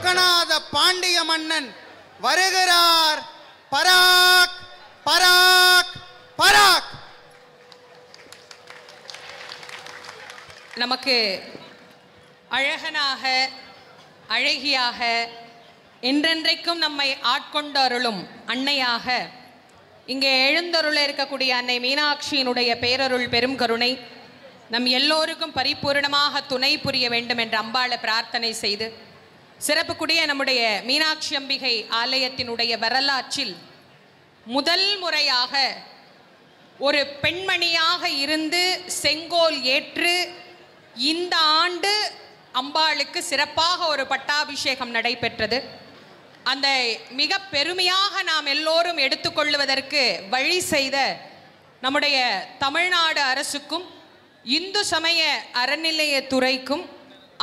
சொக்கநாத பாண்டிய மன்னன் வருகிறார். பராக் பராக் பராக். நமக்கு அழகனாக அழகியாக என்றென்றைக்கும் நம்மை ஆட்கொண்டருளும் அன்னையாக இங்கே எழுந்தருள இருக்கக்கூடிய அன்னை மீனாட்சியினுடைய பேரருள் பெரும் கருணை நம் எல்லோருக்கும் பரிபூர்ணமாக துணை புரிய வேண்டும் என்று அம்பாளை பிரார்த்தனை செய்து சிறப்புக்குரிய நம்முடைய மீனாட்சி அம்பிகை ஆலயத்தினுடைய வரலாற்றில் முதல் முறையாக ஒரு பெண்மணியாக இருந்து செங்கோல் ஏற்று இந்த ஆண்டு அம்பாளுக்கு சிறப்பாக ஒரு பட்டாபிஷேகம் நடைபெற்றது. அந்த மிக பெருமையாக நாம் எல்லோரும் எடுத்துக்கொள்வதற்கு வழி செய்த நம்முடைய தமிழ்நாடு அரசுக்கும் இந்து சமய அறநிலையத்துறைக்கும்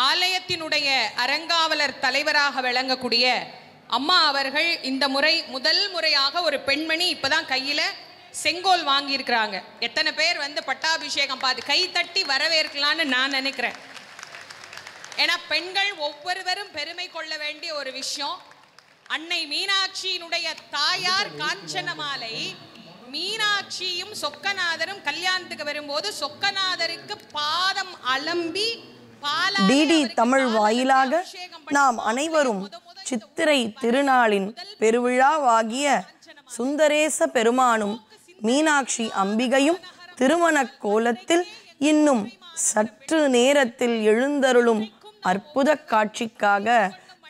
ஆலயத்தினுடைய அறங்காவலர் தலைவராக விளங்கக்கூடிய அம்மா அவர்கள் இந்த முறை முதல் முறையாக ஒரு பெண்மணி இப்போதான் கையில் செங்கோல் வாங்கியிருக்கிறாங்க. எத்தனை பேர் பட்டாபிஷேகம் பார்த்து கை தட்டி வரவேற்கலான்னு நான் நினைக்கிறேன். ஏன்னா பெண்கள் ஒவ்வொருவரும் பெருமை கொள்ள வேண்டிய ஒரு விஷயம். அன்னை மீனாட்சியினுடைய தாயார் காஞ்சனமாலை மீனாட்சியும் சொக்கநாதரும் கல்யாணத்துக்கு வரும்போது சொக்கநாதருக்கு பாதம் அலம்பி டிடி தமிழ் வாயிலாக நாம் அனைவரும் சித்திரை திருநாளின் பெருவிழாவாகிய சுந்தரேச பெருமானும் மீனாட்சி அம்பிகையும் திருமண கோலத்தில் இன்னும் சற்று நேரத்தில் எழுந்தருளும் அற்புத காட்சிக்காக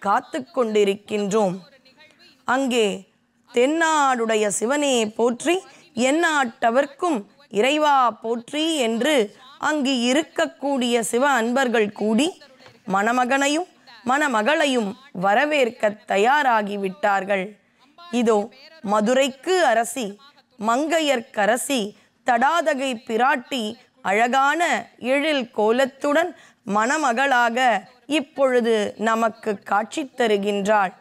காத்து கொண்டிருக்கின்றோம். அங்கே தென்னாடுடைய சிவனே போற்றி எந்நாட்டவர்க்கும் இறைவா போற்றி என்று அங்கு இருக்கக்கூடிய சிவ அன்பர்கள் கூடி மணமகனையும் மணமகளையும் வரவேற்க தயாராகிவிட்டார்கள். இதோ மதுரைக்கு அரசி மங்கையர்க்கரசி தடாதகை பிராட்டி அழகான எழில் கோலத்துடன் மணமகளாக இப்பொழுது நமக்கு காட்சி தருகின்றாள்.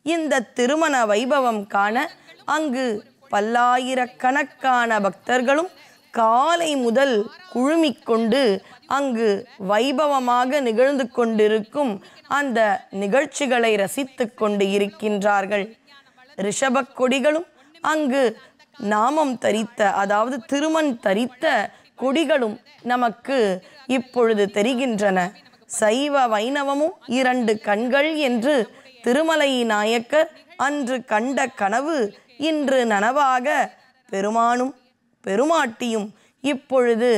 இந்த திருமண வைபவம் காண அங்கு பல்லாயிரக்கணக்கான பக்தர்களும் காலை முதல் குழுமிக்கொண்டு அங்கு வைபவமாக நிகழ்ந்து கொண்டிருக்கும் அந்த நிகழ்ச்சிகளை ரசித்து கொண்டு இருக்கின்றார்கள். ரிஷப கொடிகளும் அங்கு நாமம் தரித்த, அதாவது திருமண் தரித்த கொடிகளும் நமக்கு இப்பொழுது தெரிகின்றன. சைவ வைணவமும் இரண்டு கண்கள் என்று திருமலை நாயக்கர் அன்று கண்ட கனவு இன்று நனவாக பெருமானும் பெருமாட்டியும் இப்பொழுது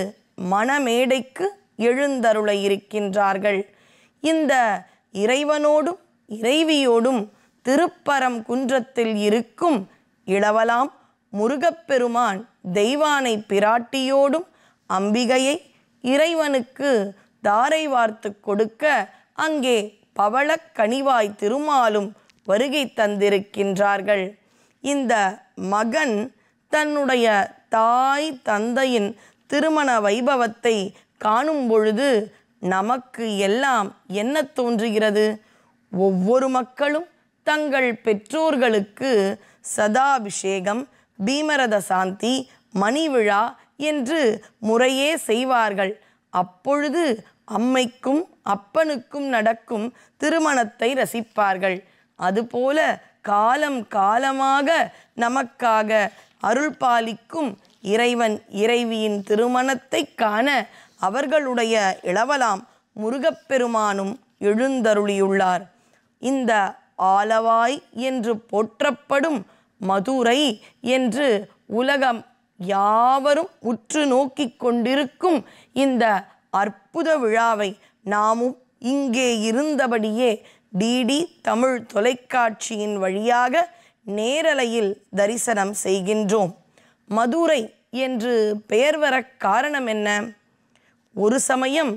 மணமேடைக்கு எழுந்தருள இருக்கின்றார்கள். இந்த இறைவனோடும் இறைவியோடும் திருப்பரம் குன்றத்தில் இருக்கும் இளவலாம் முருகப்பெருமான் தெய்வானை பிராட்டியோடும் அம்பிகையை இறைவனுக்கு தாரை வார்த்து கொடுக்க அங்கே பவளக் கனிவாய் திருமாலும் வருகை தந்திருக்கின்றார்கள். இந்த மகன் தன்னுடைய தாய் தந்தையின் திருமண வைபவத்தை காணும் பொழுது நமக்கு எல்லாம் என்ன தோன்றுகிறது? ஒவ்வொரு மக்களும் தங்கள் பெற்றோர்களுக்கு சதாபிஷேகம், பீமரத சாந்தி, மணி விழா என்று முறையே செய்வார்கள். அப்பொழுது அம்மைக்கும் அப்பனுக்கும் நடக்கும் திருமணத்தை ரசிப்பார்கள். அதுபோல காலம் காலமாக நமக்காக அருள் பாலிக்கும் இறைவன் இறைவியின் திருமணத்தை காண அவர்களுடைய இளவலாம் முருகப்பெருமானும் எழுந்தருளியுள்ளார். இந்த ஆலவாய் என்று போற்றப்படும் மதுரை என்று உலகம் யாவரும் உற்று நோக்கி கொண்டிருக்கும் இந்த அற்புத விழாவை நாமும் இங்கே இருந்தபடியே டிடி தமிழ் தொலைக்காட்சியின் வழியாக நேரலையில் தரிசனம் செய்கின்றோம். மதுரை என்று பெயர் வர காரணம் என்ன? ஒரு சமயம்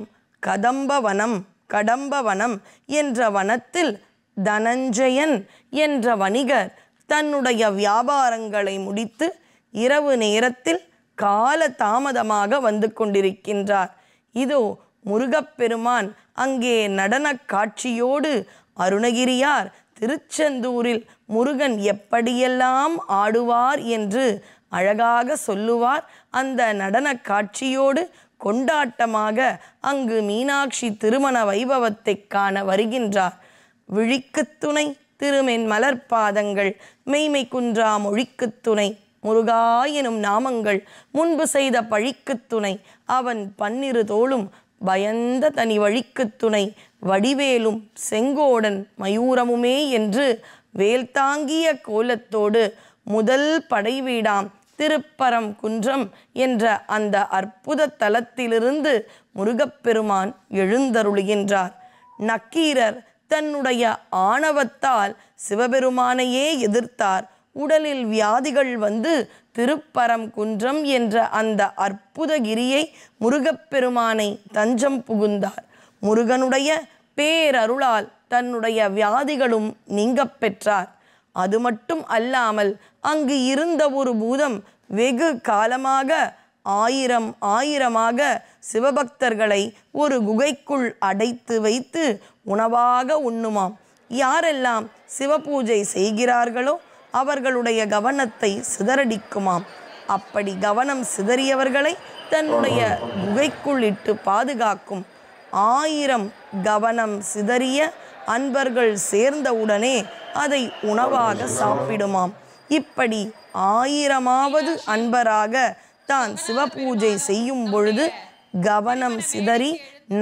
கடம்பவனம் என்ற வனத்தில் தனஞ்சயன் என்ற வணிகர் தன்னுடைய வியாபாரங்களை முடித்து இரவு நேரத்தில் கால தாமதமாக வந்து கொண்டிருக்கின்றார். இதோ முருகப்பெருமான் அங்கே நடன காட்சியோடு அருணகிரியார் திருச்செந்தூரில் முருகன் எப்படியெல்லாம் ஆடுவார் என்று அழகாக சொல்லுவார். அந்த நடன காட்சியோடு கொண்டாட்டமாக அங்கு மீனாட்சி திருமண வைபவத்தை காண வருகின்றார். விழிக்குத் துணை திருமென் மலர்பாதங்கள் மெய்மை குன்றா மொழிக்குத் துணை முருகா எனும் நாமங்கள் முன்பு செய்த பழிக்குத் துணை அவன் பன்னிரு தோளும் பயந்த தனி வழிக்குத் துணை வடிவேலும் செங்கோடன் மயூரமுமே என்று வேல்தாங்கிய கோலத்தோடு முதல் படைவீடாம் திருப்பரம் குன்றம் என்ற அந்த அற்புத தலத்திலிருந்து முருகப்பெருமான் எழுந்தருளுகின்றார். நக்கீரர் தன்னுடைய ஆணவத்தால் சிவபெருமானையே எதிர்த்தார். உடலில் வியாதிகள் வந்து திருப்பரம் குன்றம் என்ற அந்த அற்புத கிரியை முருகப்பெருமானை தஞ்சம் புகுந்தார். முருகனுடைய பேரருளால் தன்னுடைய வியாதிகளும் நீங்கப் பெற்றார். அது மட்டும் அல்லாமல் அங்கு இருந்த ஒரு பூதம் வெகு காலமாக ஆயிரமாக சிவபக்தர்களை ஒரு குகைக்குள் அடைத்து வைத்து உணவாக உண்ணுமாம். யாரெல்லாம் சிவபூஜை செய்கிறார்களோ அவர்களுடைய கவனத்தை சிதறடிக்குமாம். அப்படி கவனம் சிதறியவர்களை தன்னுடைய குகைக்குள் இட்டு பாதுகாக்கும். 1000 கவனம் சிதறிய அன்பர்கள் சேர்ந்தவுடனே அதை உணவாக சாப்பிடுமாம். இப்படி 1000வது அன்பராக தான் சிவபூஜை செய்யும் பொழுது கவனம் சிதறி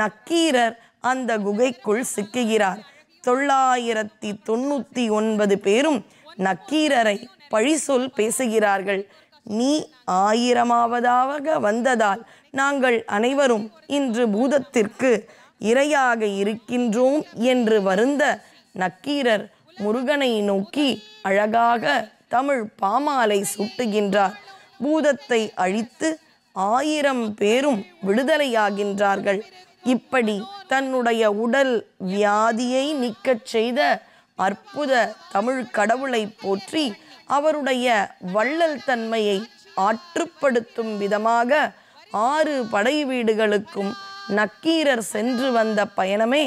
நக்கீரர் அந்த குகைக்குள் சிக்குகிறார். 999 பேரும் நக்கீரரை பழிசொல் பேசுகிறார்கள். நீ 1000வதாக வந்ததால் நாங்கள் அனைவரும் இன்று பூதத்திற்கு இரையாக இருக்கின்றோம் என்று வருந்த நக்கீரர் முருகனை நோக்கி அழகாக தமிழ் பாமாலை சூட்டுகின்றார். பூதத்தை அழித்து 1000 பேரும் விடுதலையாகின்றார்கள். இப்படி தன்னுடைய உடல் வியாதியை நீக்கச் செய்த அற்புத தமிழ் கடவுளை போற்றி அவருடைய வள்ளல் தன்மையை ஆற்றுப்படுத்தும் விதமாக 6 படை வீடுகளுக்கும் நக்கீரர் சென்று வந்த பயணமே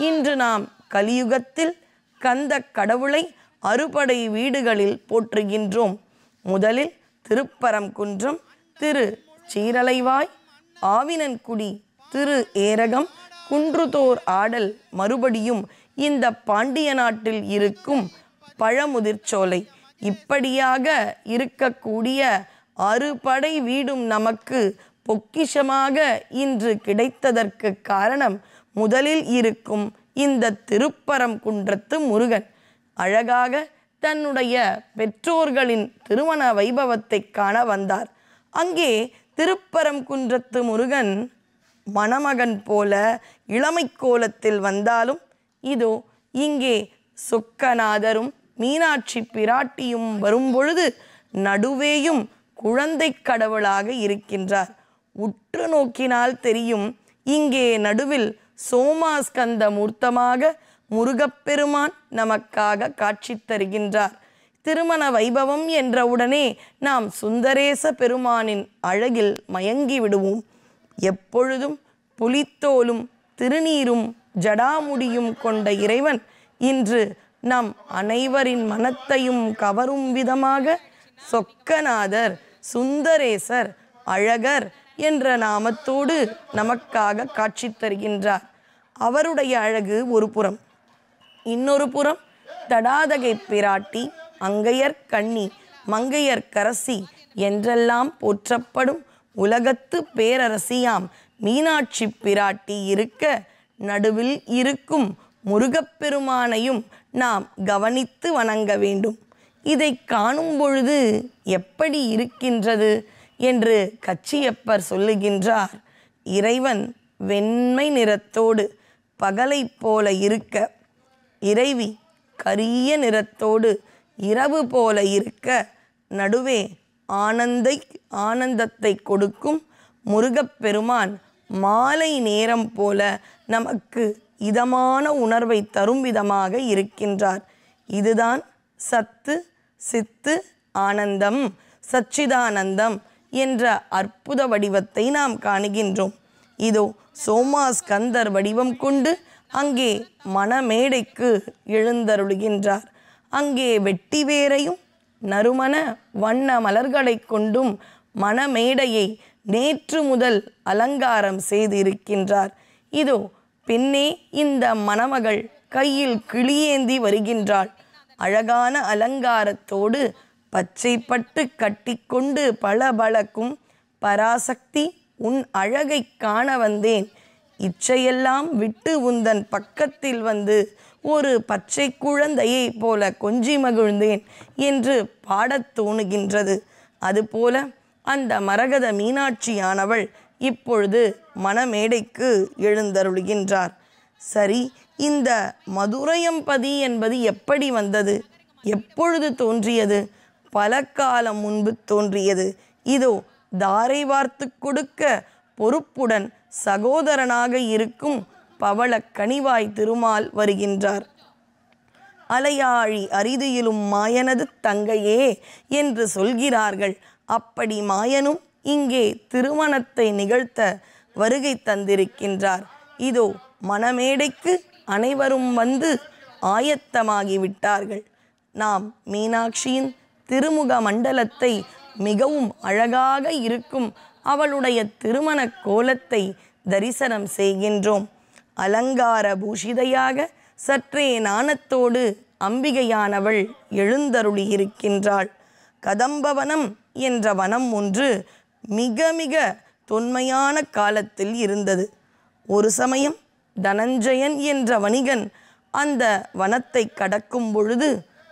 இன்று நாம் கலியுகத்தில் கந்த கடவுளை அறுபடை வீடுகளில் போற்றுகின்றோம். முதலில் திருப்பரம் குன்றம், திரு சீரலைவாய், ஆவினன்குடி, திரு ஏரகம், குன்றுதோர் ஆடல், மறுபடியும் இந்த பாண்டிய நாட்டில் இருக்கும் பழமுதிர்ச்சோலை. இப்படியாக இருக்கக்கூடிய 6 படை வீடும் நமக்கு பொக்கிஷமாக இன்று கிடைத்ததற்கு காரணம் முதலில் இருக்கும் இந்த திருப்பரம் குன்றத்து முருகன். அழகாக தன்னுடைய பெற்றோர்களின் திருமண வைபவத்தை காண வந்தார். அங்கே திருப்பரம் குன்றத்து முருகன் மணமகன் போல இளமை கோலத்தில் வந்தாலும் இதோ இங்கே சொக்கநாதரும் மீனாட்சி பிராட்டியும் வரும்பொழுது நடுவேயும் குழந்தை கடவுளாக இருக்கின்றார். உற்று நோக்கினால் தெரியும், இங்கே நடுவில் சோமாஸ்கந்த மூர்த்தமாக முருகப்பெருமான் நமக்காக காட்சி தருகின்றார். திருமண வைபவம் என்றவுடனே நாம் சுந்தரேச பெருமானின் அழகில் மயங்கி விடுவோம். எப்பொழுதும் புலித்தோலும் திருநீரும் ஜடாமுடியும் கொண்ட இறைவன் இன்று நம் அனைவரின் மனத்தையும் கவரும் விதமாக சொக்கநாதர், சுந்தரேசர், அழகர் என்ற நாமத்தோடு நமக்காக காட்சி தருகின்றார். அவருடைய அழகு ஒரு புறம், இன்னொரு புறம் தடாதகை பிராட்டி, அங்கையர் கண்ணி, மங்கையர் கரசி என்றெல்லாம் போற்றப்படும் உலகத்து பேரரசியாம் மீனாட்சி பிராட்டி இருக்க நடுவில் இருக்கும் முருகப்பெருமானையும் நாம் கவனித்து வணங்க வேண்டும். இதை காணும் பொழுது எப்படி இருக்கின்றது என்று கச்சியப்பர் சொல்லுகின்றார். இறைவன் வெண்மை நிறத்தோடு பகலை போல இருக்க, இறைவி கரிய நிறத்தோடு இரவு போல இருக்க, நடுவே ஆனந்தத்தை கொடுக்கும் முருகப்பெருமான் மாலை நேரம் போல நமக்கு இதமான உணர்வை தரும் விதமாக இருக்கின்றார். இதுதான் சத்து, சித்து, ஆனந்தம், சச்சிதானந்தம் என்ற அற்புத வடிவத்தை நாம் காணுகின்றோம். இதோ சோமாஸ்கந்தர் வடிவம் கொண்டு அங்கே மணமேடைக்கு எழுந்தருளுகின்றார். அங்கே வெட்டிவேரையும் நறுமண வண்ண மலர்களை கொண்டும் மணமேடையை நேற்று முதல் அலங்காரம் செய்திருக்கின்றார். இதோ பின்னே இந்த மணமகள் கையில் கிளியேந்தி வருகின்றாள். அழகான அலங்காரத்தோடு பச்சை பட்டு கட்டிக்கொண்டு பளபளக்கும் பராசக்தி, உன் அழகை காண வந்தேன். இச்சையெல்லாம் விட்டு உந்தன் பக்கத்தில் வந்து ஒரு பச்சை குழந்தையை போல கொஞ்சி மகிழ்ந்தேன் என்று பாடத் தோணுகின்றது. அதுபோல அந்த மரகத மீனாட்சியானவள் இப்பொழுது மணமேடைக்கு எழுந்தருளுகின்றார். சரி, இந்த மதுரையம்பதி என்பது எப்படி வந்தது? எப்பொழுது தோன்றியது? பல காலம் முன்பு தோன்றியது. இதோ தாரை வார்த்து கொடுக்க பொறுப்புடன் சகோதரனாக இருக்கும் பவள கனிவாய் திருமால் வருகின்றார். அலையாழி அரிதியிலும் மாயனது தங்கையே என்று சொல்கிறார்கள். அப்படி மாயனும் இங்கே திருமணத்தை நிகழ்த்த வருகை தந்திருக்கின்றார். இதோ மணமேடைக்கு அனைவரும் வந்து ஆயத்தமாகிவிட்டார்கள். நாம் மீனாட்சியின் திருமுக மண்டலத்தை, மிகவும் அழகாக இருக்கும் அவளுடைய திருமண கோலத்தை தரிசனம் செய்கின்றோம். அலங்கார பூஷிதையாக சற்றே நாணத்தோடு அம்பிகையானவள் எழுந்தருளியிருக்கின்றாள். கதம்பவனம் என்ற வனம் ஒன்று மிக மிக தொன்மையான காலத்தில் இருந்தது. ஒரு சமயம் தனஞ்சயன் என்ற வணிகன் அந்த வனத்தை கடக்கும் பொழுது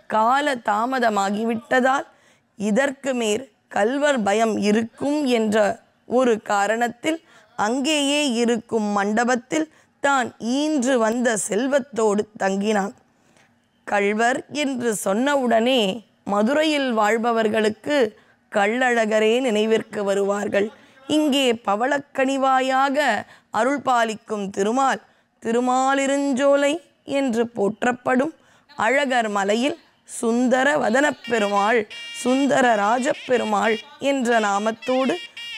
கால தாமதமாகிவிட்டதால் இதற்கு மேற் கல்வர் பயம் இருக்கும் என்ற ஒரு காரணத்தில் அங்கேயே இருக்கும் மண்டபத்தில் தான் ஈன்று வந்த செல்வத்தோடு தங்கினான். கள்வர் என்று சொன்னவுடனே மதுரையில் வாழ்பவர்களுக்கு கள்ளழகரே நினைவிற்கு வருவார்கள். இங்கே பவளக்கனிவாயாக அருள் பாலிக்கும் திருமால், திருமாலிருஞ்சோலை என்று போற்றப்படும் அழகர் மலையில் சுந்தர வதனப் பெருமாள், சுந்தர ராஜப்பெருமாள் என்ற நாமத்தோடு,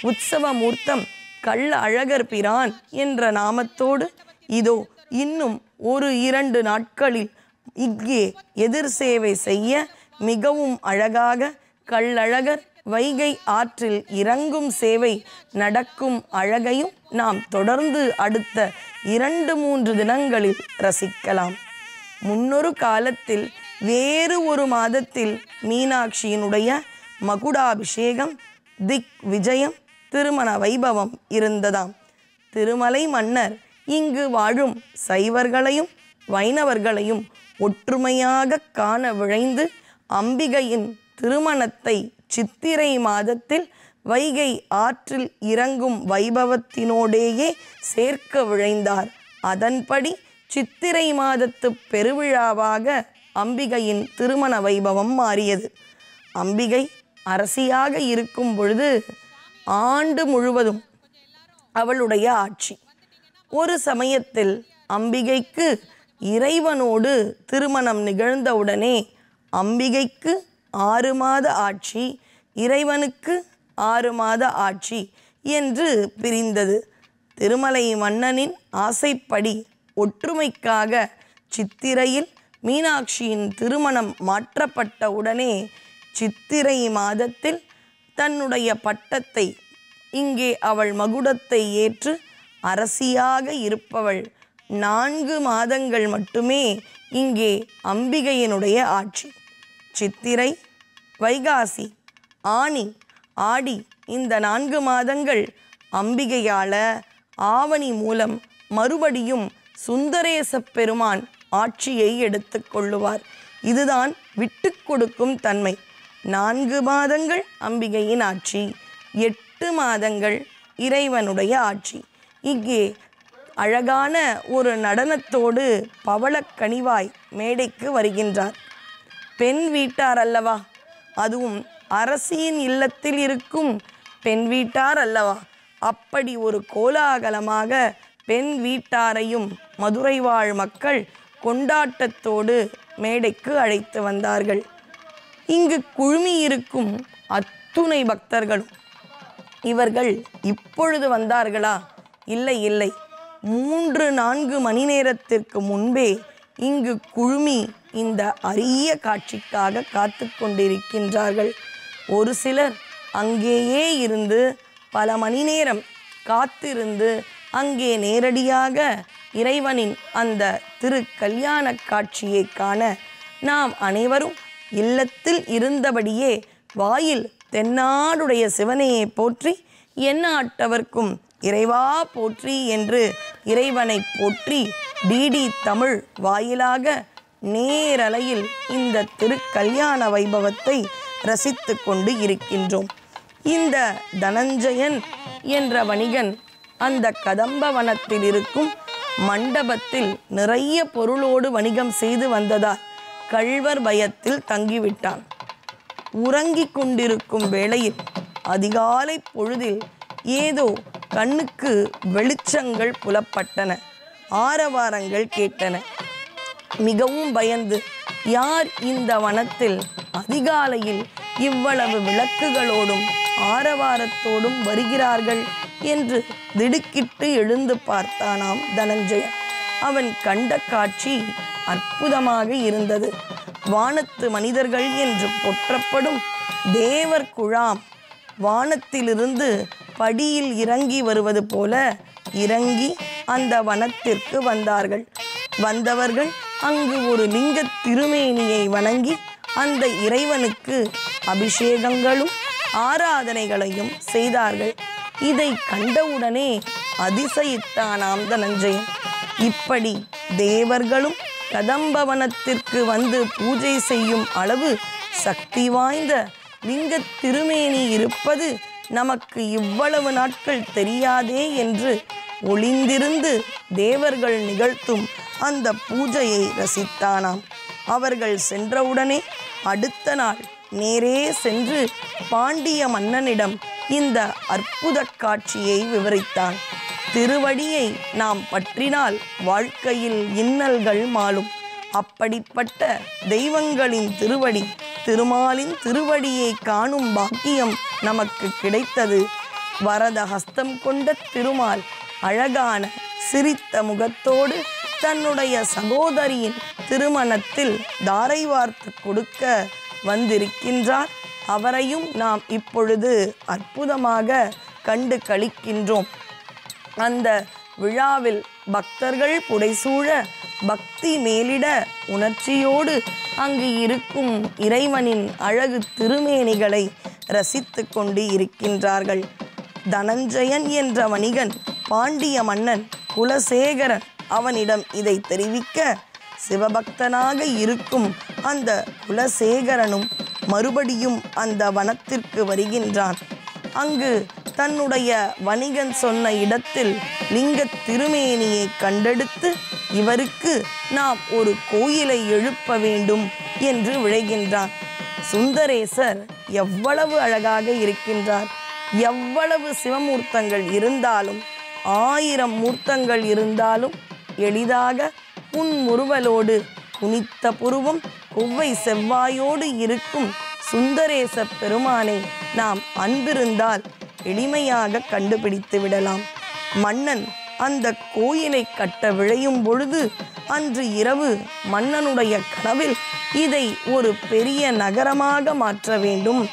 உற்சவமூர்த்தம் கள்ள அழகர் பிரான் என்ற நாமத்தோடு இதோ இன்னும் 1-2 நாட்களில் இங்கே எதிர் சேவை செய்ய மிகவும் அழகாக கள்ளழகர் வைகை ஆற்றில் இறங்கும் சேவை நடக்கும் அழகையும் நாம் தொடர்ந்து அடுத்த 2-3 தினங்களில் ரசிக்கலாம். முன்னொரு காலத்தில் வேறு ஒரு மாதத்தில் மீனாட்சியினுடைய மகுடாபிஷேகம், திக் விஜயம், திருமண வைபவம் இருந்ததாம். திருமலை மன்னர் இங்கு வாழும் சைவர்களையும் வைணவர்களையும் ஒற்றுமையாக காண விழைந்து அம்பிகையின் திருமணத்தை சித்திரை மாதத்தில் வைகை ஆற்றில் இறங்கும் வைபவத்தினோடேயே சேர்க்க விழைந்தார். அதன்படி சித்திரை மாதத்து பெருவிழாவாக அம்பிகையின் திருமண வைபவம் மாறியது. அம்பிகை அரசியாக இருக்கும் பொழுது ஆண்டு முழுவதும் அவளுடைய ஆட்சி. ஒரு சமயத்தில் அம்பிகைக்கு இறைவனோடு திருமணம் நிகழ்ந்தவுடனே அம்பிகைக்கு 6 மாத ஆட்சி, இறைவனுக்கு 6 மாத ஆட்சி என்று பிரிந்தது. திருமலை மன்னனின் ஆசைப்படி ஒற்றுமைக்காக சித்திரையில் மீனாட்சியின் திருமணம் மாற்றப்பட்டவுடனே சித்திரை மாதத்தில் தன்னுடைய பட்டத்தை, இங்கே அவள் மகுடத்தை ஏற்று அரசியாக இருப்பவள் 4 மாதங்கள் மட்டுமே இங்கே அம்பிகையினுடைய ஆட்சி. சித்திரை, வைகாசி, ஆனி, ஆடி இந்த 4 மாதங்கள் அம்பிகையால் ஆவணி மூலம் மறுபடியும் சுந்தரேச பெருமான் ஆட்சியை எடுத்து கொள்ளுவார். இதுதான் விட்டு கொடுக்கும் தன்மை. 4 மாதங்கள் அம்பிகையின் ஆட்சி, 8 மாதங்கள் இறைவனுடைய ஆட்சி. இங்கே அழகான ஒரு நடனத்தோடு பவளக்கனிவாய் மேடைக்கு வருகின்றார். பெண் வீட்டார் அல்லவா, அதுவும் அரசியின் இல்லத்தில் இருக்கும் பெண் வீட்டார் அல்லவா. அப்படி ஒரு கோலாகலமாக பெண் வீட்டாரையும் மதுரை வாழ் மக்கள் கொண்டாட்டத்தோடு மேடைக்கு அழைத்து வந்தார்கள். இங்கு குழுமியிருக்கும் அத்துணை பக்தர்களும் இவர்கள் இப்பொழுது வந்தார்களா? இல்லை இல்லை, 3-4 மணி நேரத்திற்கு முன்பே இங்கு குழுமி இந்த அரிய காட்சிக்காக காத்து கொண்டிருக்கின்றார்கள். ஒரு சிலர் அங்கேயே இருந்து பல மணி நேரம் காத்திருந்து அங்கே நேரடியாக இறைவனின் அந்த திரு கல்யாண காட்சியை காண நாம் அனைவரும் இல்லத்தில் இருந்தபடியே வாயில் தென்னாடுடைய சிவனையை போற்றி எந்நாட்டவர்க்கும் இறைவா போற்றி என்று இறைவனை போற்றி டிடி தமிழ் வாயிலாக நேரலையில் இந்த திருக்கல்யாண வைபவத்தை ரசித்து கொண்டு இருக்கின்றோம். இந்த தனஞ்சயன் என்ற வணிகன் அந்த கதம்பவனத்தில் இருக்கும் மண்டபத்தில் நிறைய பொருளோடு வணிகம் செய்து வந்ததால் கள்வர் பயத்தில் தங்கிவிட்டான். உறங்கிக் கொண்டிருக்கும் வேளையில் அதிகாலை பொழுதில் ஏதோ கண்ணுக்கு வெளிச்சங்கள் புலப்பட்டன, ஆரவாரங்கள் கேட்டன. மிகவும் பயந்து யார் இந்த வனத்தில் அதிகாலையில் இவ்வளவு விளக்குகளோடும் ஆரவாரத்தோடும் வருகிறார்கள் என்று திடுக்கிட்டு எழுந்து பார்த்தானாம் தனஞ்சயன். அவன் கண்ட காட்சி அற்புதமாக இருந்தது. வானத்து மனிதர்கள் என்று போற்றப்படும் தேவர் குழாம் வானத்திலிருந்து படியில் இறங்கி வருவது போல இறங்கி அந்த வனத்திற்கு வந்தார்கள். வந்தவர்கள் அங்கு ஒரு லிங்க திருமேனியை வணங்கி அந்த இறைவனுக்கு அபிஷேகங்களும் ஆராதனைகளையும் செய்தார்கள். இதை கண்டவுடனே அதிசயித்தானாம் தனஞ்சயன். இப்படி தேவர்களும் கதம்பவனத்திற்கு வந்து பூஜை செய்யும் அளவு சக்தி வாய்ந்த லிங்க திருமேனி இருப்பது நமக்கு இவ்வளவு நாட்கள் தெரியாதே என்று ஒளிந்திருந்து தேவர்கள் நிகழ்த்தும் அந்த பூஜையை ரசித்தானாம். அவர்கள் சென்றவுடனே அடுத்த நாள் நேரே சென்று பாண்டிய மன்னனிடம் இந்த அற்புத காட்சியை விவரித்தான். திருவடியை நாம் பற்றினால் வாழ்க்கையில் இன்னல்கள் மாளும். அப்படிப்பட்ட தெய்வங்களின் திருவடி, திருமாலின் திருவடியை காணும் பாக்கியம் நமக்கு கிடைத்தது. வரத ஹஸ்தம் கொண்ட திருமால் அழகான சிரித்த முகத்தோடு தன்னுடைய சகோதரியின் திருமணத்தில் தாரை வார்த்து கொடுக்க வந்திருக்கின்றார். அவரையும் நாம் இப்பொழுது அற்புதமாக கண்டு களிக்கின்றோம். அந்த விழாவில் பக்தர்கள் புடைசூழ பக்தி மேலிட உணர்ச்சியோடு அங்கு இருக்கும் இறைவனின் அழகு திருமேனிகளை ரசித்து கொண்டு இருக்கின்றார்கள். தனஞ்சயன் என்ற வணிகன் பாண்டிய மன்னன் குலசேகரன் அவனிடம் இதை தெரிவிக்க சிவபக்தனாக இருக்கும் அந்த குலசேகரனும் மறுபடியும் அந்த வனத்திற்கு வருகின்றான். அங்கு தன்னுடைய வணிகன் சொன்ன இடத்தில் லிங்க திருமேனியை கண்டெடுத்து இவருக்கு நாம் ஒரு கோயிலை எழுப்ப வேண்டும் என்று விழைகின்றான். சுந்தரேசர் எவ்வளவு அழகாக இருக்கின்றார்! எவ்வளவு சிவமூர்த்தங்கள் இருந்தாலும் 1000 மூர்த்தங்கள் இருந்தாலும் எளிதாக புன்முறுவலோடு குனித்த புருவம் கொவ்வை செவ்வாயோடு இருக்கும் சுந்தரேச பெருமானை நாம் அன்பிருந்தால் எளிமையாக கண்டுபிடித்து விடலாம். மன்னன் அந்த கோயிலை கட்ட விழையும் பொழுது அன்று இரவு மன்னனுடைய கனவில் இதை ஒரு பெரிய நகரமாக மாற்ற வேண்டும்,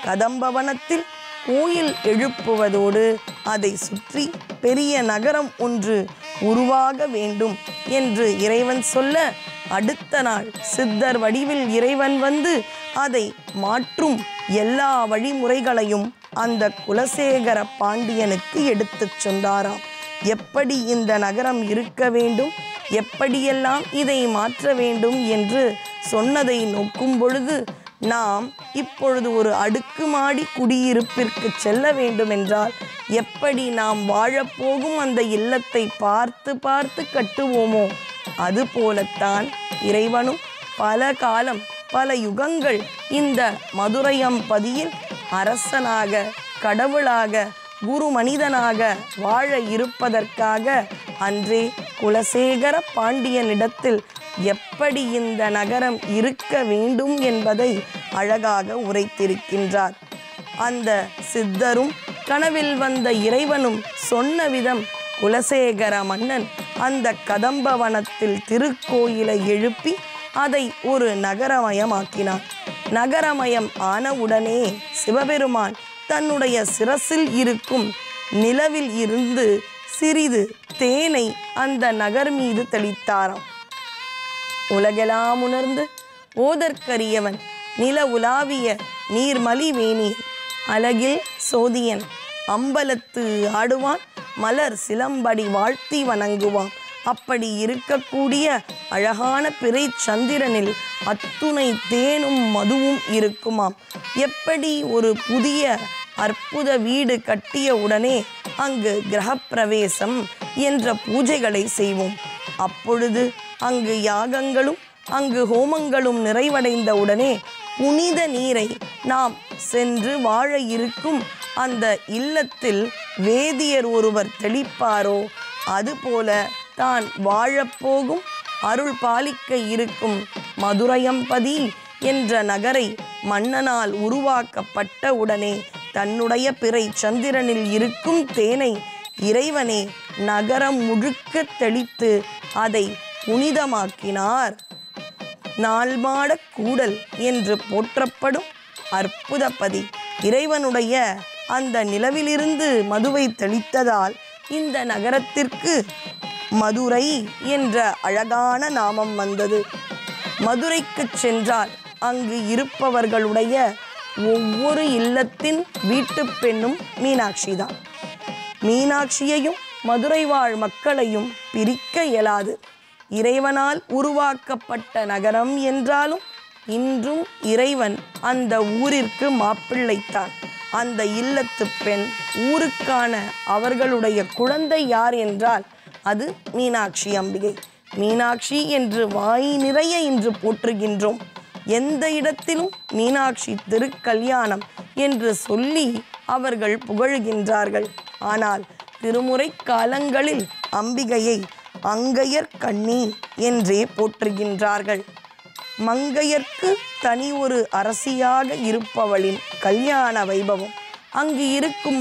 கதம்பவனத்தில் கோயில் எழுப்புவதோடு அதை சுற்றி பெரிய நகரம் ஒன்று உருவாக வேண்டும் என்று இறைவன் சொல்ல, அடுத்த நாள் சித்தர் வடிவில் இறைவன் வந்து அதை மாற்றும் எல்லா வழிமுறைகளையும் அந்த குலசேகர பாண்டியனுக்கு எடுத்துச் சொன்னாராம். எப்படி இந்த நகரம் இருக்க வேண்டும், எப்படியெல்லாம் இதை மாற்ற வேண்டும் என்று சொன்னதை நோக்கும் பொழுது நாம் இப்பொழுது ஒரு அடுக்குமாடி குடியிருப்பிற்கு செல்ல வேண்டும் என்றால் எப்படி நாம் வாழப்போகும் அந்த இல்லத்தை பார்த்து பார்த்து கட்டுவோமோ, அதுபோலத்தான் இறைவனும் பல காலம் பல யுகங்கள் இந்த மதுரையம்பதியில் அரசனாக, கடவுளாக, குரு மனிதனாக வாழ இருப்பதற்காக அன்றே குலசேகர பாண்டியனிடத்தில் எப்படி இந்த நகரம் இருக்க வேண்டும் என்பதை அழகாக உரைத்திருக்கின்றார். அந்த சித்தரும் கனவில் வந்த இறைவனும் சொன்ன விதம் குலசேகர மன்னன் அந்த கதம்பவனத்தில் திருக்கோயிலை எழுப்பி அதை ஒரு நகரமயமாக்கினான். நகரமயம் ஆனவுடனே சிவபெருமான் தன்னுடைய சிரசில் இருக்கும் நிலவில் இருந்து சிறிது தேனை அந்த நகர் மீது தெளித்தாராம். உலகெல்லாம் உணர்ந்து ஓதற்கரியவன் நில உலாவிய நீர்மலி வேணீர் அழகில் சோதியன் அம்பலத்து ஆடுவான் மலர் சிலம்படி வாழ்த்தி வணங்குவான். அப்படி இருக்கக்கூடிய அழகான பிறை சந்திரனில் அத்துணை தேனும் மதுவும் இருக்குமாம். எப்படி ஒரு புதிய அற்புத வீடு கட்டிய உடனே அங்கு கிரகப்பிரவேசம் என்ற பூஜைகளை செய்வோம். அப்பொழுது அங்கு யாகங்களும் அங்கு ஹோமங்களும் நிறைவடைந்த உடனே புனித நீரை நாம் சென்று வாழ இருக்கும் அந்த இல்லத்தில் வேதியர் ஒருவர் தெளிப்பாரோ, அதுபோல தான் வாழப்போகும் அருள் பாலிக்க இருக்கும் மதுரையம்பதி என்ற நகரை மன்னனால் உருவாக்கப்பட்ட உடனே தன்னுடைய பிறை சந்திரனில் இருக்கும் தேனை இறைவனே நகரம் முழுக்க தெளித்து அதை புனிதமாக்கினார். நாள்மாட கூடல் என்று போற்றப்படும் அற்புதப்பதி இறைவனுடைய அந்த நிலவிலிருந்து மதுவை தெளித்ததால் இந்த நகரத்திற்கு மதுரை என்ற அழகான நாமம் வந்தது. மதுரைக்கு சென்றால் அங்கு இருப்பவர்களுடைய ஒவ்வொரு இல்லத்தின் வீட்டு பெண்ணும் மீனாட்சி தான். மீனாட்சியையும் மதுரை வாழ் மக்களையும் பிரிக்க இயலாது. இறைவனால் உருவாக்கப்பட்ட நகரம் என்றாலும் இன்றும் இறைவன் அந்த ஊரிற்கு மாப்பிள்ளைத்தான். அந்த இல்லத்து பெண் ஊருக்கான அவர்களுடைய குழந்தை யார் என்றால் அது மீனாட்சி அம்பிகை. மீனாட்சி என்று வாய் நிறைய இன்று போற்றுகின்றோம். எந்த இடத்திலும் மீனாட்சி திருக்கல்யாணம் என்று சொல்லி அவர்கள் புகழுகின்றார்கள். ஆனால் திருமுறை காலங்களில் அம்பிகையை அங்கையர் கண்ணி என்றே போற்றுகின்றார்கள். மங்கையர்க்கு தனி ஒரு அரசியாக இருப்பவளின் கல்யாண வைபவம். அங்கு இருக்கும்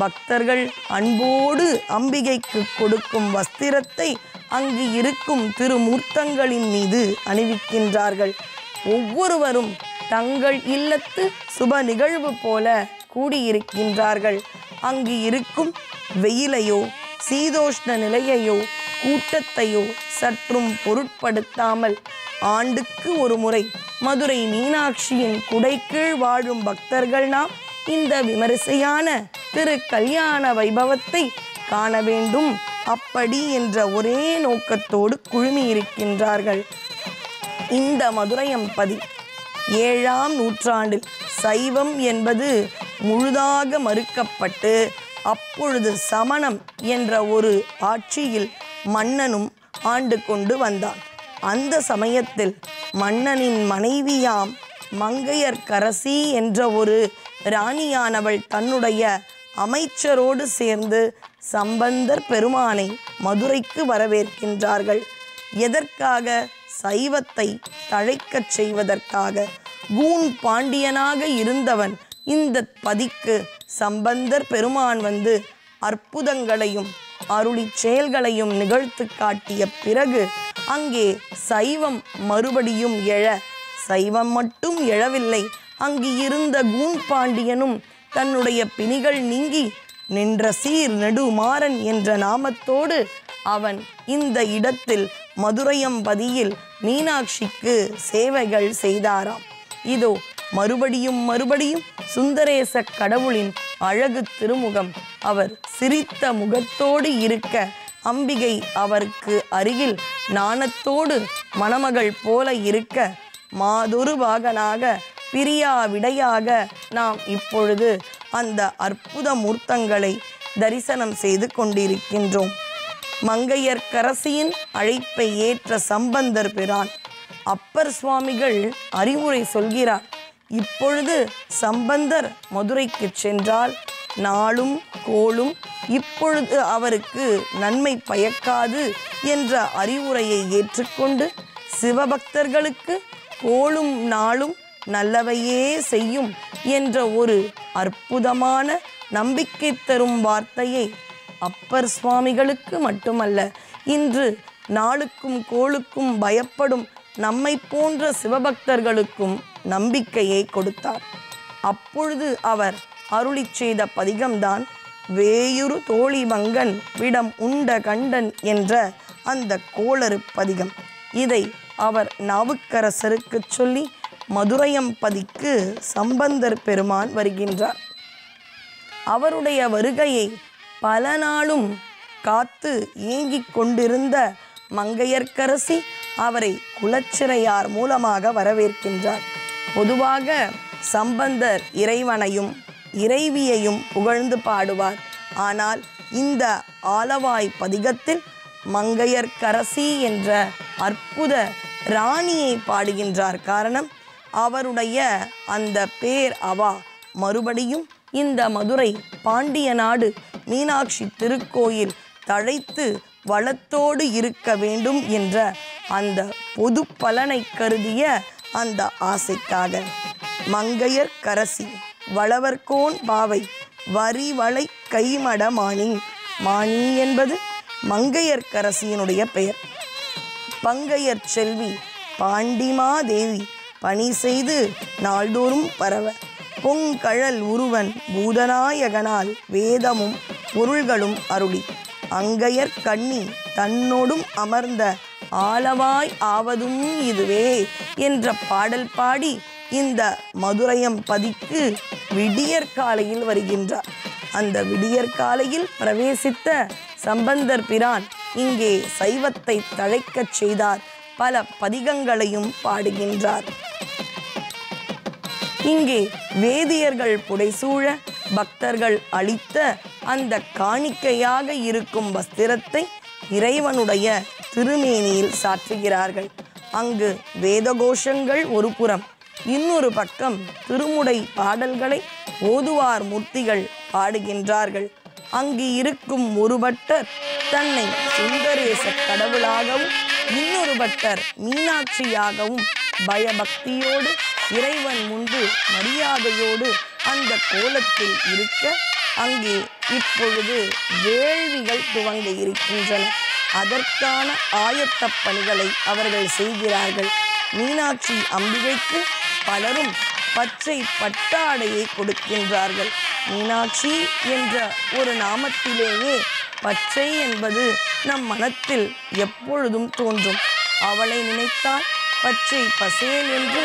பக்தர்கள் அன்போடு அம்பிகைக்கு கொடுக்கும் வஸ்திரத்தை அங்கு இருக்கும் திருமூர்த்தங்களின் மீது அணிவிக்கின்றார்கள். ஒவ்வொருவரும் தங்கள் இல்லத்து சுப நிகழ்வு போல கூடியிருக்கின்றார்கள். அங்கு இருக்கும் வெயிலையோ சீதோஷ்ண நிலையையோ கூட்டத்தையோ சற்றும் பொருட்படுத்தாமல் ஆண்டுக்கு ஒரு முறை மதுரை மீனாட்சியின் குடைக்கீழ் வாழும் பக்தர்கள் நாம் இந்த விமரிசையான திரு கல்யாண வைபவத்தை காண வேண்டும் அப்படி என்ற ஒரே நோக்கத்தோடு குழுமியிருக்கின்றார்கள். இந்த மதுரையம்பதி 7ஆம் நூற்றாண்டில் சைவம் என்பது முழுதாக மறுக்கப்பட்டு அப்பொழுது சமணம் என்ற ஒரு ஆட்சியில் மன்னனும் ஆண்டு கொண்டு வந்தான். அந்த சமயத்தில் மன்னனின் மனைவியாம் மங்கையர்க்கரசி என்ற ஒரு ராணியானவள் தன்னுடைய அமைச்சரோடு சேர்ந்து சம்பந்தர் பெருமானை மதுரைக்கு வரவேற்கின்றார்கள். எதற்காக? சைவத்தை தழைக்கச் செய்வதற்காக. கூன் பாண்டியனாக இருந்தவன் இந்த பதிக்கு சம்பந்தர் பெருமான் வந்து அற்புதங்களையும் அருளி செயல்களையும் நிகழ்த்து காட்டிய பிறகு அங்கே சைவம் மறுபடியும் எழ, சைவம் மட்டும் எழவில்லை, அங்கு இருந்த கூன் பாண்டியனும் தன்னுடைய பிணிகள் நீங்கி நின்ற சீர் நெடுமாறன் என்ற நாமத்தோடு அவன் இந்த இடத்தில் மதுரையம்பதியில் மீனாட்சிக்கு சேவைகள் செய்தாராம். இதோ மறுபடியும் சுந்தரேச கடவுளின் அழகு திருமுகம் அவர் சிரித்த முகத்தோடு இருக்க, அம்பிகை அவருக்கு அருகில் நாணத்தோடு மணமகள் போல இருக்க, மாதொரு பாகனாக பிரியா விடையாக நாம் இப்பொழுது அந்த அற்புத மூர்த்தங்களை தரிசனம் செய்து கொண்டிருக்கின்றோம். மங்கையர்க்கரசியின் அழைப்பை ஏற்ற சம்பந்தர் பிரான் அப்பர் சுவாமிகள் அறிவுரை சொல்கிறார். இப்பொழுது சம்பந்தர் மதுரைக்கு சென்றால் நாளும் கோளும் இப்பொழுது அவருக்கு நன்மை பயக்காது என்ற அறிவுரையை ஏற்றுக்கொண்டு சிவபக்தர்களுக்கு கோளும் நாளும் நல்லவையே செய்யும் என்ற ஒரு அற்புதமான நம்பிக்கை தரும் வார்த்தையை அப்பர் சுவாமிகளுக்கு மட்டுமல்ல, இன்று நாளுக்கும் கோளுக்கும் பயப்படும் நம்மை போன்ற சிவபக்தர்களுக்கும் நம்பிக்கையை கொடுத்தார். அப்பொழுது அவர் அருளி செய்த பதிகம்தான் வேயுறு தோழிமங்கன் விடம் உண்ட கண்டன் என்ற அந்த கோளறு பதிகம். இதை அவர் நாவுக்கரசருக்கு சொல்லி மதுரையம்பதிக்கு சம்பந்தர் பெருமான் வருகின்றார். அவருடைய வருகையை பல நாளும் காத்து ஏங்கிக் கொண்டிருந்த மங்கையர்க்கரசி அவரை குலச்சிறையார் மூலமாக வரவேற்கின்றார். பொதுவாக சம்பந்தர் இறைவனையும் இறைவியையும் புகழ்ந்து பாடுவார். ஆனால் இந்த ஆலவாய் பதிகத்தில் மங்கையர்க்கரசி என்ற அற்புத ராணியை பாடுகின்றார். காரணம், அவருடைய அந்த பேர் அவா மறுபடியும் இந்த மதுரை பாண்டிய நாடு மீனாட்சி திருக்கோயில் தழைத்து வளத்தோடு இருக்க வேண்டும் என்ற அந்த பொது பலனை கருதிய அந்த ஆசைக்காக மங்கையர்க்கரசி வளவர்கோன் பாவை வரிவளை கைமட மாணி. மாணி என்பது மங்கையர்க்கரசியினுடைய பெயர். பங்கையர் செல்வி பாண்டிமாதேவி பணி செய்து நாள்தோறும் பரவ பொங்கழல் உருவன் பூதநாயகனால் வேதமும் பொருள்களும் அருளி அங்கையர் கண்ணி தன்னோடும் அமர்ந்த ஆலவாய் ஆவதும் இதுவே என்ற பாடல் பாடி இந்த மதுரையம்பதிக்கு விடியற்காலையில் வருகின்றார். அந்த விடியற்காலையில் பிரவேசித்த சம்பந்தர் பிரான் இங்கே சைவத்தை தழைக்கச் செய்தார். பல பதிகங்களையும் பாடுகின்றார். இங்கே வேதியர்கள் புடைசூழ பக்தர்கள் அளித்த அந்த காணிக்கையாக இருக்கும் வஸ்திரத்தை இறைவனுடைய திருமேனியில் சாற்றுகிறார்கள். அங்கு வேதகோஷங்கள் ஒரு புறம், இன்னொரு பக்கம் திருமுடை பாடல்களை ஓதுவார் மூர்த்திகள் பாடுகின்றார்கள். அங்கு இருக்கும் ஒரு பட்டர் தன்னை சுந்தரேச கடவுளாகவும் இன்னொரு பட்டர் மீனாட்சியாகவும் பயபக்தியோடு இறைவன் முன்பு மரியாதையோடு அந்த கோலத்தில் இருக்க, அங்கே இப்பொழுது வேள்விகள் துவங்க இருக்கின்றன. அதற்கான ஆயத்த பணிகளை அவர்கள் செய்கிறார்கள். மீனாட்சி அம்பிகைக்கு பலரும் பச்சை பட்டாடையை கொடுக்கின்றார்கள். மீனாட்சி என்ற ஒரு நாமத்திலேயே பச்சை என்பது நம் மனத்தில் எப்பொழுதும் தோன்றும். அவளை நினைத்தால் பச்சை பசேல் என்று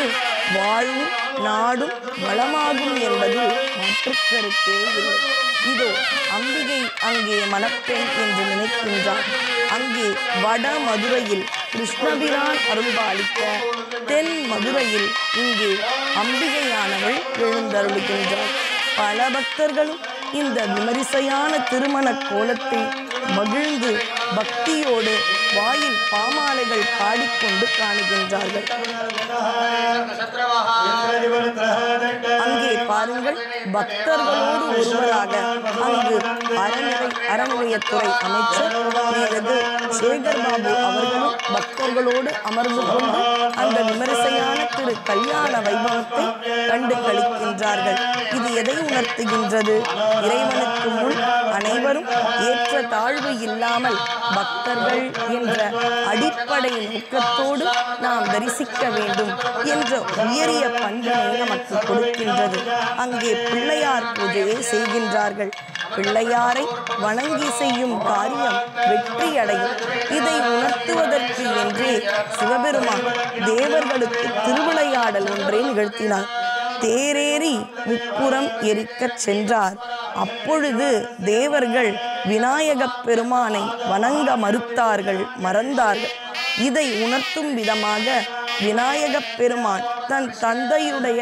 வாழ்வும் நாடும் வளமாகும் என்பதில் மாற்றுக்கருத்தே இல்லை. இதோ அம்பிகை அங்கே மணப்பெண் என்று நினைக்கின்றார். அங்கே வட மதுரையில் கிருஷ்ணபிரான் அருள்பாலிக்க, தென் மதுரையில் இங்கே அம்பிகையானவள் எழுந்தருளுகின்றார். பல பக்தர்களும் இந்த விமரிசையான திருமண கோலத்தை மகிழ்ந்து பக்தியோடு வாயில் பாமாலைகள் பாடிக்கொண்டு காணுகின்றார்கள். அங்கே பாருங்கள், பக்தர்களோடு ஒருவராக அங்கு அறநிலையத்துறை அமைச்சர் மேலது சேகர் பாபு அவர்களும் பக்தர்களோடு அமர்ந்து கொண்டு அந்த விமரிசையான திரு கல்யாண வைபவத்தை கண்டு கழிக்கின்றார்கள். இது எதை உணர்த்துகின்றது? இறைவனுக்கு முன் அனைவரும் ஏற்ற தாழ்வு இல்லாமல் பக்தர்கள் என்ற அடிப்படை நோக்கத்தோடு நாம் தரிசிக்க வேண்டும் என்ற உயரிய பண்பினை நமக்கு கொடுக்கின்றது. அங்கே பிள்ளையார் பூஜையை செய்கின்றார்கள். பிள்ளையாரை வணங்கி செய்யும் காரியம் வெற்றியடையும். இதை உணர்த்துவதற்கு என்றே சிவபெருமான் தேவர்களுக்கு திருவிளையாடல் ஒன்றை நிகழ்த்தினார். தேரேறி முப்புறம் எரிக்கச் சென்றார். அப்பொழுது தேவர்கள் விநாயகப் பெருமானை வணங்க மறந்தார்கள். இதை உணர்த்தும் விதமாக விநாயகப் பெருமான் தன் தந்தையுடைய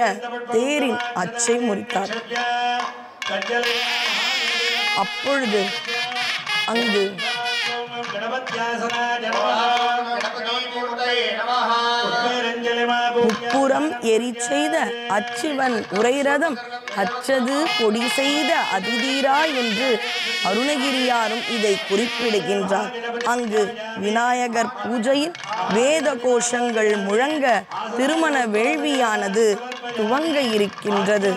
தேரின் அச்சை முறித்தார். அப்பொழுது அங்கு முப்புறம் எரி செய்த அச்சிவன் உரைரதம் அச்சது கொடி செய்த அதிதீரா என்று அருணகிரியாரும் இதை குறிப்பிடுகின்றார். அங்கு விநாயகர் பூஜையில் வேத கோஷங்கள் முழங்க திருமண வேள்வியானது துவங்க இருக்கின்றது.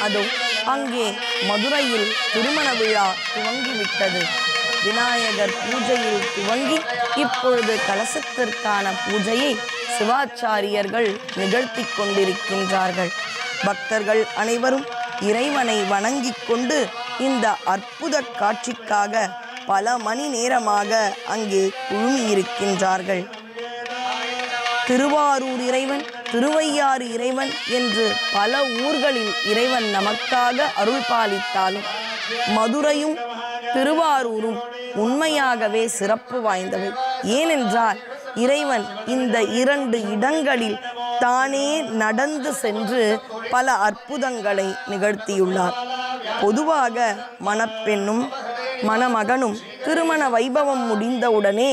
அதோ அங்கே மதுரையில் திருமண விழா துவங்கிவிட்டது. விநாயகர் பூஜையில் துவங்கி இப்பொழுது கலசத்திற்கான பூஜையை சிவாச்சாரியர்கள் நிகழ்த்தி கொண்டிருக்கின்றார்கள். பக்தர்கள் அனைவரும் இறைவனை வணங்கிக் கொண்டு இந்த அற்புத காட்சிக்காக பல மணி நேரமாக அங்கே குழுமியிருக்கின்றார்கள். திருவாரூர் இறைவன், திருவையாறு இறைவன் என்று பல ஊர்களில் இறைவன் நமக்காக அருள் பாலித்தாலும் மதுரையும் திருவாரூரும் உண்மையாகவே சிறப்பு வாய்ந்தவை. ஏனென்றால் இறைவன் இந்த இரண்டு இடங்களில் தானே நடந்து சென்று பல அற்புதங்களை நிகழ்த்தியுள்ளார். பொதுவாக மணப்பெண்ணும் மணமகனும் திருமண வைபவம் முடிந்தவுடனே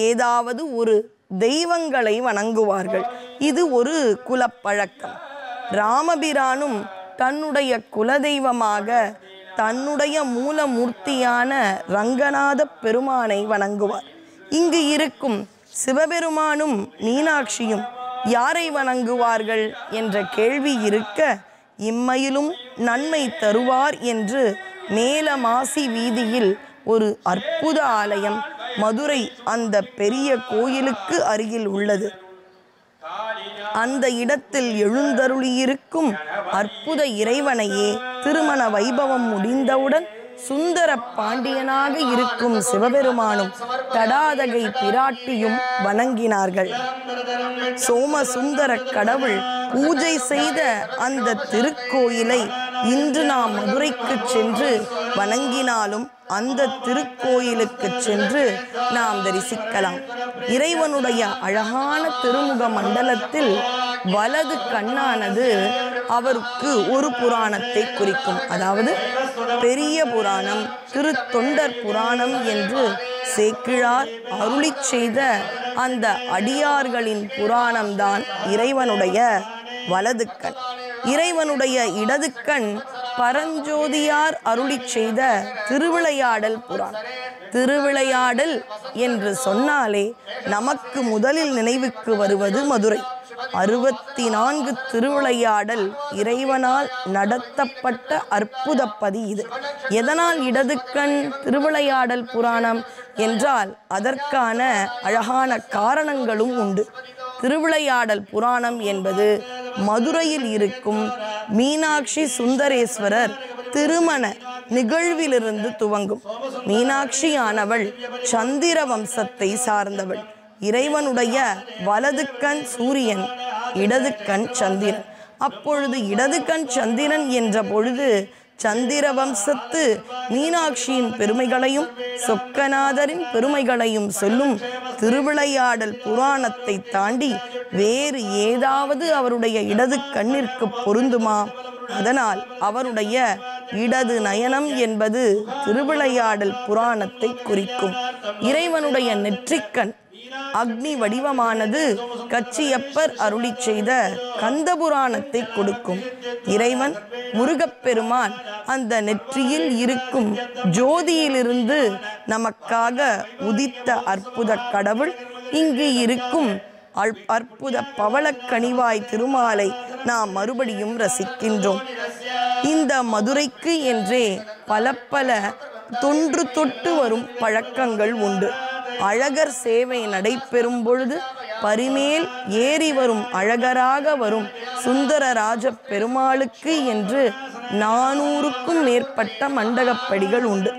ஏதாவது ஒரு தெய்வங்களை வணங்குவார்கள். இது ஒரு குலப்பழக்கம். ராமபிரானும் தன்னுடைய குலதெய்வமாக தன்னுடைய மூலமூர்த்தியான ரங்கநாத பெருமானை வணங்குவார். இங்கு இருக்கும் சிவபெருமானும் மீனாட்சியும் யாரை வணங்குவார்கள் என்ற கேள்வி இருக்க, இம்மையிலும் நன்மை தருவார் என்று மேலமாசி வீதியில் ஒரு அற்புத ஆலயம் மதுரை அந்த பெரிய கோயிலுக்கு அருகில் உள்ளது. அந்த இடத்தில் எழுந்தருளியிருக்கும் அற்புத இறைவனையே திருமண வைபவம் முடிந்தவுடன் சுந்தர பாண்டியனாக இருக்கும் சிவபெருமானும் தடாதகை பிராட்டியும் வணங்கினார்கள். சோமசுந்தர கடவுள் பூஜை செய்த அந்த திருக்கோயிலை இன்று நாம் மதுரைக்கு சென்று வணங்கினாலும் அந்த திருக்கோயிலுக்கு சென்று நாம் தரிசிக்கலாம். இறைவனுடைய அழகான திருமுக மண்டலத்தில் வலது கண்ணானது அவருக்கு ஒரு புராணத்தை குறிக்கும். அதாவது பெரிய புராணம், திருத்தொண்டர் புராணம் என்று சேக்கிழார் அருளி செய்த அந்த அடியார்களின் புராணம்தான் இறைவனுடைய வலது கண். இறைவனுடைய இடது கண் பரஞ்சோதியார் அருளி செய்த திருவிளையாடல் புராணம். திருவிளையாடல் என்று சொன்னாலே நமக்கு முதலில் நினைவுக்கு வருவது மதுரை. 64 திருவிளையாடல் இறைவனால் நடத்தப்பட்ட அற்புத பதி இது. எதனால் இடது கண் திருவிளையாடல் புராணம் என்றால் அதற்கான அழகான காரணங்களும் உண்டு. திருவிளையாடல் புராணம் என்பது மதுரையில் இருக்கும் மீனாட்சி சுந்தரேஸ்வரர் திருமண நிகழ்விலிருந்து துவங்கும். மீனாட்சியானவள் சந்திர வம்சத்தை சார்ந்தவள். இறைவனுடைய வலது கண் சூரியன், இடது கண் சந்திரன். அப்பொழுது இடது கண் சந்திரன் என்ற பொழுது சந்திர வம்சத்து மீனாட்சியின் பெருமைகளையும் சொக்கநாதரின் பெருமைகளையும் சொல்லும் திருவிளையாடல் புராணத்தை தாண்டி வேறு ஏதாவது அவருடைய இடது கண்ணிற்கு பொருந்துமா? அதனால் அவருடைய இடது நயனம் என்பது திருவிளையாடல் புராணத்தை குறிக்கும். இறைவனுடைய நெற்றிக்கண் அக்னி வடிவமானது கச்சியப்பர் அருளி செய்த கந்தபுராணத்தை கொடுக்கும். இறைவன் முருகப்பெருமான் அந்த நெற்றியில் இருக்கும் ஜோதியிலிருந்து நமக்காக உதித்த அற்புத கடவுள். இங்கு இருக்கும் அற்புத பவளக்கணிவாய் திருமாலை நாம் மறுபடியும் ரசிக்கின்றோம். இந்த மதுரைக்கு என்றே பல தொன்று தொட்டு வரும் பழக்கங்கள் உண்டு. அழகர் சேவை நடைபெறும் பொழுது பரிமேல் ஏறி வரும் அழகராக வரும் சுந்தரராஜ பெருமாளுக்கு என்று 400க்கும் மேற்பட்ட மண்டகப்படிகள் உண்டு.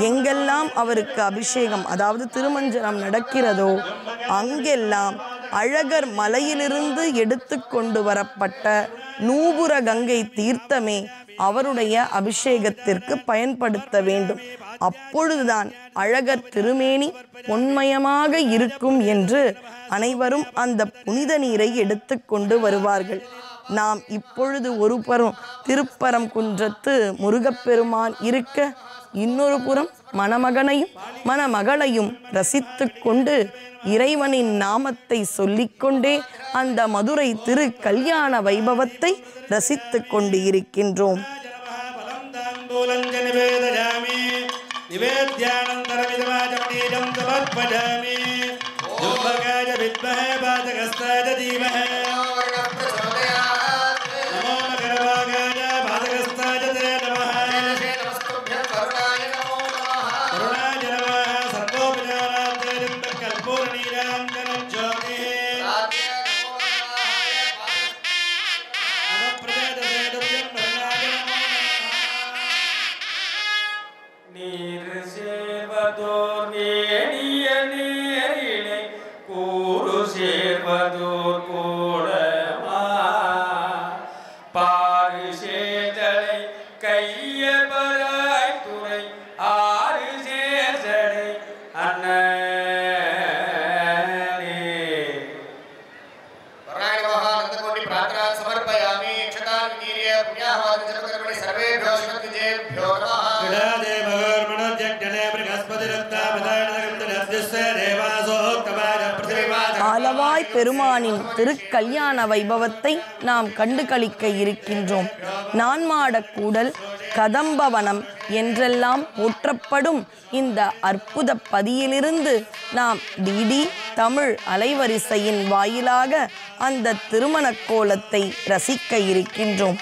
எங்கெல்லாம் அவருக்கு அபிஷேகம், அதாவது திருமஞ்சனம் நடக்கிறதோ அங்கெல்லாம் அழகர் மலையிலிருந்து எடுத்து கொண்டு வரப்பட்ட நூபுர கங்கை தீர்த்தமே அவருடைய அபிஷேகத்திற்கு பயன்படுத்த வேண்டும். அப்பொழுதுதான் அழகர் திருமேனி பொன்மயமாக இருக்கும் என்று அனைவரும் அந்த புனித நீரை எடுத்து கொண்டு வருவார்கள். நாம் இப்பொழுது ஒருபுறம் திருப்பரங்குன்றத்து முருகப்பெருமான் இருக்க, இன்னொரு புறம் மணமகனையும் மணமகளையும் ரசித்து கொண்டு இறைவனின் நாமத்தை சொல்லிக்கொண்டே அந்த மதுரை திரு கல்யாண வைபவத்தை ரசித்து கொண்டு இருக்கின்றோம். ஆலவாய் பெருமானின் திருக்கல்யாண வைபவத்தை நாம் கண்டு களிக்க இருக்கின்றோம். நான்மாடக் கூடல், கதம்பவனம் என்றெல்லாம் போற்றப்படும் இந்த அற்புத பதியிலிருந்து நாம் டிடி தமிழ் அலைவரிசையின் வாயிலாக அந்த திருமண கோலத்தை ரசிக்க இருக்கின்றோம்.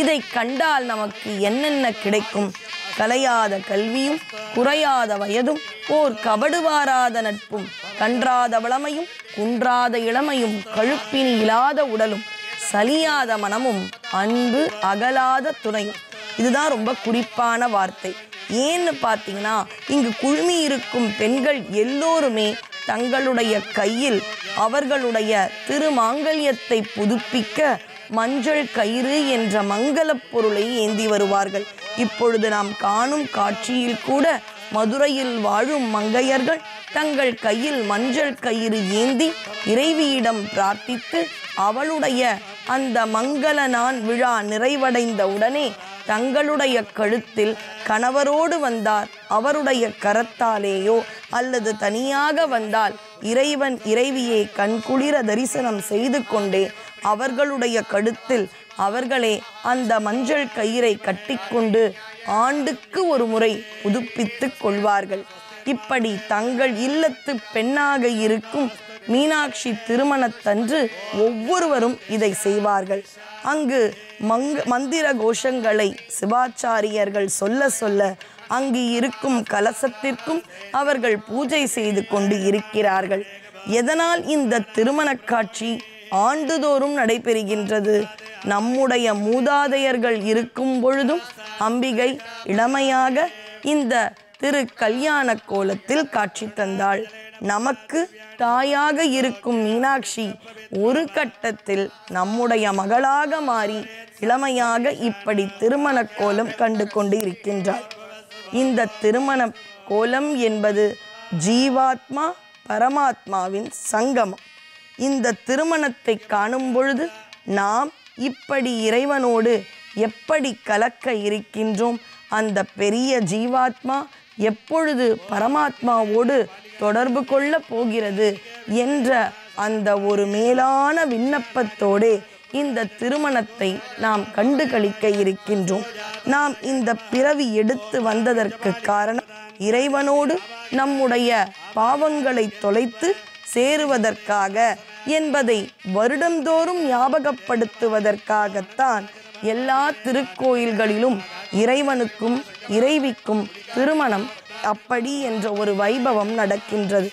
இதை கண்டால் நமக்கு என்னென்ன கிடைக்கும்? கலையாத கல்வியும், குறையாத வயதும், ஓர் கபடுவாராத நட்பும், கன்றாத வளமையும், குன்றாத இளமையும், கழுப்பினி இல்லாத உடலும், சலியாத மனமும், அன்பு அகலாத துணையும். இதுதான் ரொம்ப குறிப்பான வார்த்தை. ஏன்னு பார்த்தீங்கன்னா, இங்கு குழுமி இருக்கும் பெண்கள் எல்லோருமே தங்களுடைய கையில் அவர்களுடைய திருமாங்கல்யத்தை புதுப்பிக்க மஞ்சள் கயிறு என்ற மங்களப் பொருளை ஏந்தி வருவார்கள். இப்பொழுது நாம் காணும் காட்சியில் கூட மதுரையில் வாழும் மங்கையர்கள் தங்கள் கையில் மஞ்சள் கயிறு ஏந்தி இறைவியிடம் பிரார்த்தித்து அவளுடைய அந்த மங்கள நாள் விழா நிறைவடைந்த உடனே தங்களுடைய கழுத்தில் கணவரோடு வந்தார் அவருடைய கரத்தாலேயோ அல்லது தனியாக வந்தால் இறைவன் இறைவியை கண்குளிர தரிசனம் செய்து கொண்டே அவர்களுடைய கழுத்தில் அவர்களே அந்த மஞ்சள் கயிறை கட்டிக்கொண்டு ஆண்டுக்கு ஒரு முறை புதுப்பித்து கொள்வார்கள். இப்படி தங்கள் இல்லத்து பெண்ணாக இருக்கும் மீனாட்சி திருமணத்தன்று ஒவ்வொருவரும் இதை செய்வார்கள். அங்கு மந்திர கோஷங்களை சிவாச்சாரியர்கள் சொல்ல சொல்ல அங்கு இருக்கும் கலசத்திற்கும் அவர்கள் பூஜை செய்து கொண்டு இருக்கிறார்கள். எதனால் இந்த திருமண காட்சி ஆண்டுதோறும் நடைபெறுகின்றது? நம்முடைய மூதாதையர்கள் இருக்கும் பொழுதும் அம்பிகை இளமையாக இந்த திரு கல்யாண கோலத்தில் காட்சி தந்தாள். நமக்கு தாயாக இருக்கும் மீனாட்சி ஒரு கட்டத்தில் நம்முடைய மகளாக மாறி இளமையாக இப்படி திருமண கோலம் கண்டு கொண்டு இருக்கின்றாள். இந்த திருமண கோலம் என்பது ஜீவாத்மா பரமாத்மாவின் சங்கமம். இந்த திருமணத்தை காணும் பொழுது நாம் இப்படி இறைவனோடு எப்படி கலக்க இருக்கின்றோம், அந்த பெரிய ஜீவாத்மா எப்பொழுது பரமாத்மாவோடு தொடர்பு கொள்ள போகிறது என்ற அந்த ஒரு மேலான விண்ணப்பத்தோடு இந்த திருமணத்தை நாம் கண்டு களிக்க இருக்கின்றோம். நாம் இந்த பிறவி எடுத்து வந்ததற்கு காரணம் இறைவனோடு நம்முடைய பாவங்களை தொலைத்து சேருவதற்காக என்பதை வருடந்தோறும் ஞாபகப்படுத்துவதற்காகத்தான் எல்லா திருக்கோயில்களிலும் இறைவனுக்கும் இறைவிக்கும் திருமணம் அப்படி என்ற ஒரு வைபவம் நடக்கின்றது.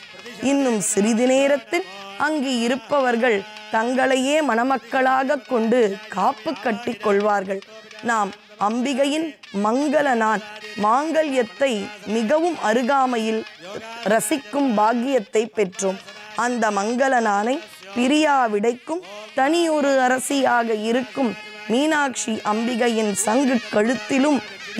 இன்னும் சிறிது நேரத்தில் அங்கு இருப்பவர்கள் தங்களையே மணமக்களாக கொண்டு காப்பு கட்டி கொள்வார்கள். நாம் அம்பிகையின் மங்கள நாள் மாங்கல்யத்தை மிகவும் அருகாமையில் ரசிக்கும் பாக்கியத்தை பெற்றோம். அந்த மங்கள நாளை பிரியாவிடைக்கும் தனியொரு அரசியாக இருக்கும் மீனாட்சி அம்பிகையின் சங்கு கழுத்திலும்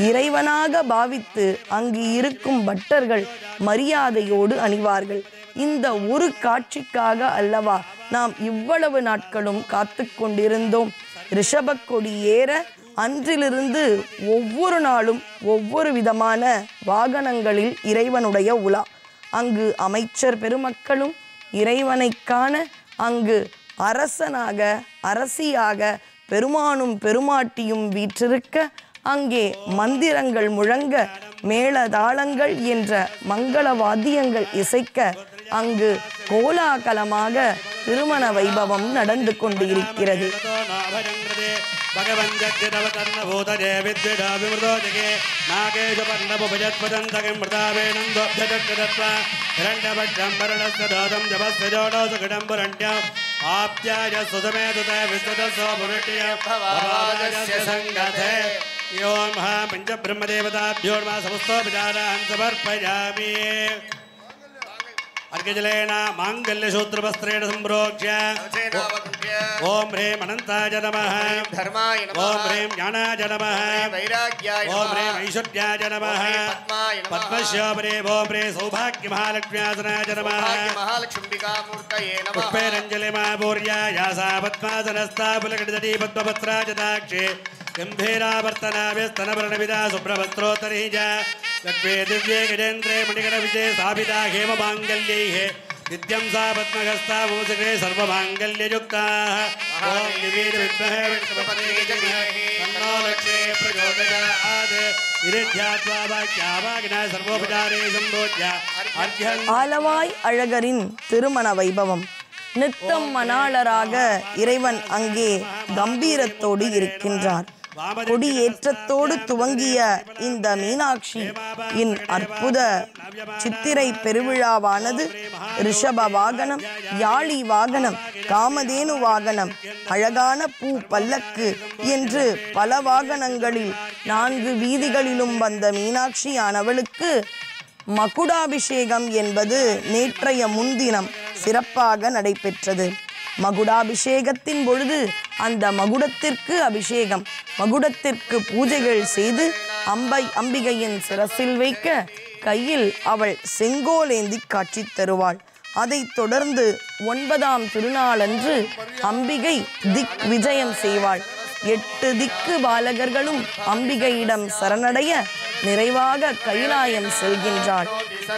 இறைவனாக பாவித்து அங்கு இருக்கும் பட்டர்கள் மரியாதையோடு அணிவார்கள். இந்த ஒரு காட்சிக்காக அல்லவா நாம் இவ்வளவு நாட்களும் காத்து கொண்டிருந்தோம். ரிஷபக்கொடி ஏற அன்றிலிருந்து ஒவ்வொரு நாளும் ஒவ்வொரு விதமான வாகனங்களில் இறைவனுடைய உலா. அங்கு அமைச்சர் பெருமக்களும் இறைவனை காண, அங்கு அரசனாக அரசியாக பெருமானும் பெருமாட்டியும் வீற்றிருக்க, அங்கே மந்திரங்கள் முழங்க, மேளதாளங்கள் என்ற மங்கள வாத்தியங்கள் இசைக்க, அங்கு கோலாகலமாக திருமண வைபவம் நடந்து கொண்டு இருக்கிறது. अर्घ्यजलेन मांगल्यसूत्रवस्त्रेण सम्प्रोक्ष्य ओम ह्रीं अनन्ताय नमः, ओम ह्रीं ज्ञानाय नमः, ओम ह्रीं ऐश्वर्याय नमः, पद्मश्योपरि ओम ह्रीं सौभाग्यमहालक्ष्म्यासनाय नमः, पुष्पैरञ्जलिमापूर्या यासा पद्मासनस्था पुलकटितटी पद्मपत्राजदाक्षे गम्भीरावर्तनाभ्यस्तनवर्णविदा शुभ्रवस्त्रोत्तरी च लक्ष्मे दिव्ये गजेन्द्रे मणिगणविजये स्थापिता हेममाङ्गल्यैः नित्यं सा पद्महस्ता मूषिके सर्वमाङ्गल्ययुक्ताः ॐ निवेद विद्महे तन्नो लक्ष्मी प्रचोदयात् निरुध्यात्वा वाक्यावागिना सर्वोपचारे सम्बोध्य अर्घ्यं. ஆலவாய் அழகரின் திருமண வைபவம். நித்தம் மணாளராக இறைவன் அங்கே கம்பீரத்தோடு இருக்கின்றார். கொடியேற்றத்தோடு துவங்கிய இந்த மீனாட்சி இன் அற்புத சித்திரை பெருவிழாவானது ரிஷப வாகனம், யாழி வாகனம், காமதேனு வாகனம், அழகான பூ பல்லக்கு என்று பல வாகனங்களில் 4 வீதிகளிலும் வந்த மீனாட்சியானவளுக்கு மகுடாபிஷேகம் என்பது நேற்றைய முன்தினம் சிறப்பாக நடைபெற்றது. மகுடாபிஷேகத்தின் பொழுது அந்த மகுடத்திற்கு அபிஷேகம், மகுடத்திற்கு பூஜைகள் செய்து அம்பிகையின் சிரசில் வைக்க, கையில் அவள் செங்கோலேந்தி காட்சி தருவாள். அதைத் தொடர்ந்து 9ஆம் திருநாளன்று அம்பிகை திக் விஜயம் செய்வாள். 8 திக்கு பாலகர்களும் அம்பிகையிடம் சரணடைய நிறைவாக கைலாயம் செல்கின்றாள்.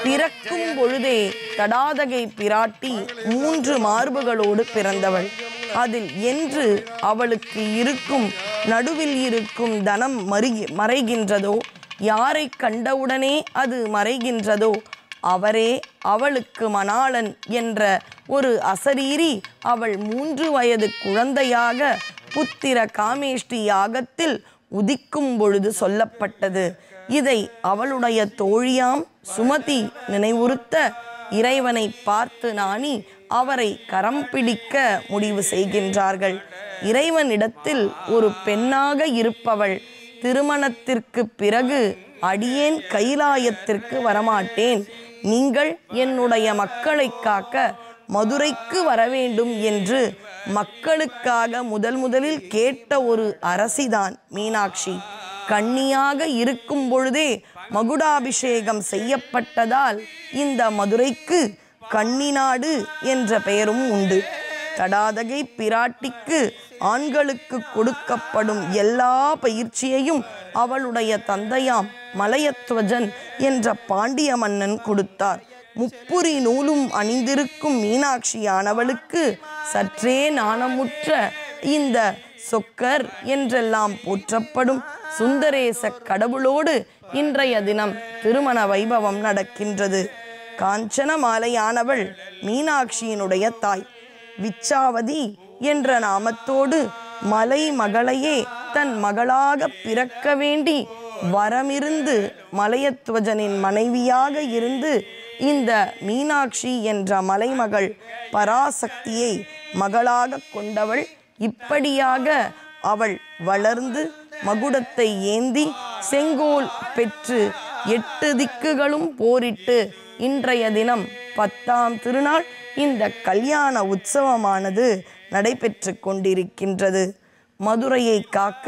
பிறக்கும் பொழுதே தடாதகை பிராட்டி 3 மார்புகளோடு பிறந்தவள். அதில் என்று அவளுக்கு இருக்கும் நடுவில் இருக்கும் தனம் மறைகின்றதோ, யாரை கண்டவுடனே அது மறைகின்றதோ அவரே அவளுக்கு மணாளன் என்ற ஒரு அசரீரி அவள் 3 வயது குழந்தையாக புத்திர காமேஷ்டி யாகத்தில் உதிக்கும் பொழுது சொல்லப்பட்டது. இதை அவளுடைய தோழியாம் சுமதி நினைவுறுத்த இறைவனை பார்த்து நாணி அவரை கரம் பிடிக்க முடிவு செய்கின்றார்கள். இறைவனிடத்தில் ஒரு பெண்ணாக இருப்பவள், திருமணத்திற்கு பிறகு அடியேன் கைலாயத்திற்கு வரமாட்டேன், நீங்கள் என்னுடைய மக்களை காக்க மதுரைக்கு வரவேண்டும் என்று மக்களுக்காக முதலில் கேட்ட ஒரு அரசிதான் மீனாட்சி. கன்னியாக இருக்கும் பொழுதே மகுடாபிஷேகம் செய்யப்பட்டதால் இந்த மதுரைக்கு கன்னிநாடு என்ற பெயரும் உண்டு. தடாதகை பிராட்டிக்கு ஆண்களுக்கு கொடுக்கப்படும் எல்லா பயிற்சியையும் அவளுடைய தந்தையாம் மலையத்வஜன் என்ற பாண்டிய மன்னன் கொடுத்தார். முப்புரி நூலும் அணிந்திருக்கும் மீனாட்சியானவளுக்கு சற்றே நாணமுற்ற இந்த சொக்கர் என்றெல்லாம் போற்றப்படும் சுந்தரேச கடவுளோடு இன்றைய தினம் திருமண வைபவம் நடக்கின்றது. காஞ்சன மாலையானவள் மீனாட்சியினுடைய தாய். விச்சாவதி என்ற நாமத்தோடு மலை மகளையே தன் மகளாக பிறக்க வேண்டி வரமிருந்து மலையத்வஜனின் மனைவியாக இருந்து இந்த மீனாட்சி என்ற மலைமகள் பராசக்தியை மகளாக கொண்டவள். இப்படியாக அவள் வளர்ந்து மகுடத்தை ஏந்தி செங்கோல் பெற்று 8 திக்குகளும் போரிட்டு இன்றைய தினம் 10ஆம் திருநாள் இந்த கல்யாண உற்சவமானது நடைபெற்று கொண்டிருக்கின்றது. மதுரையை காக்க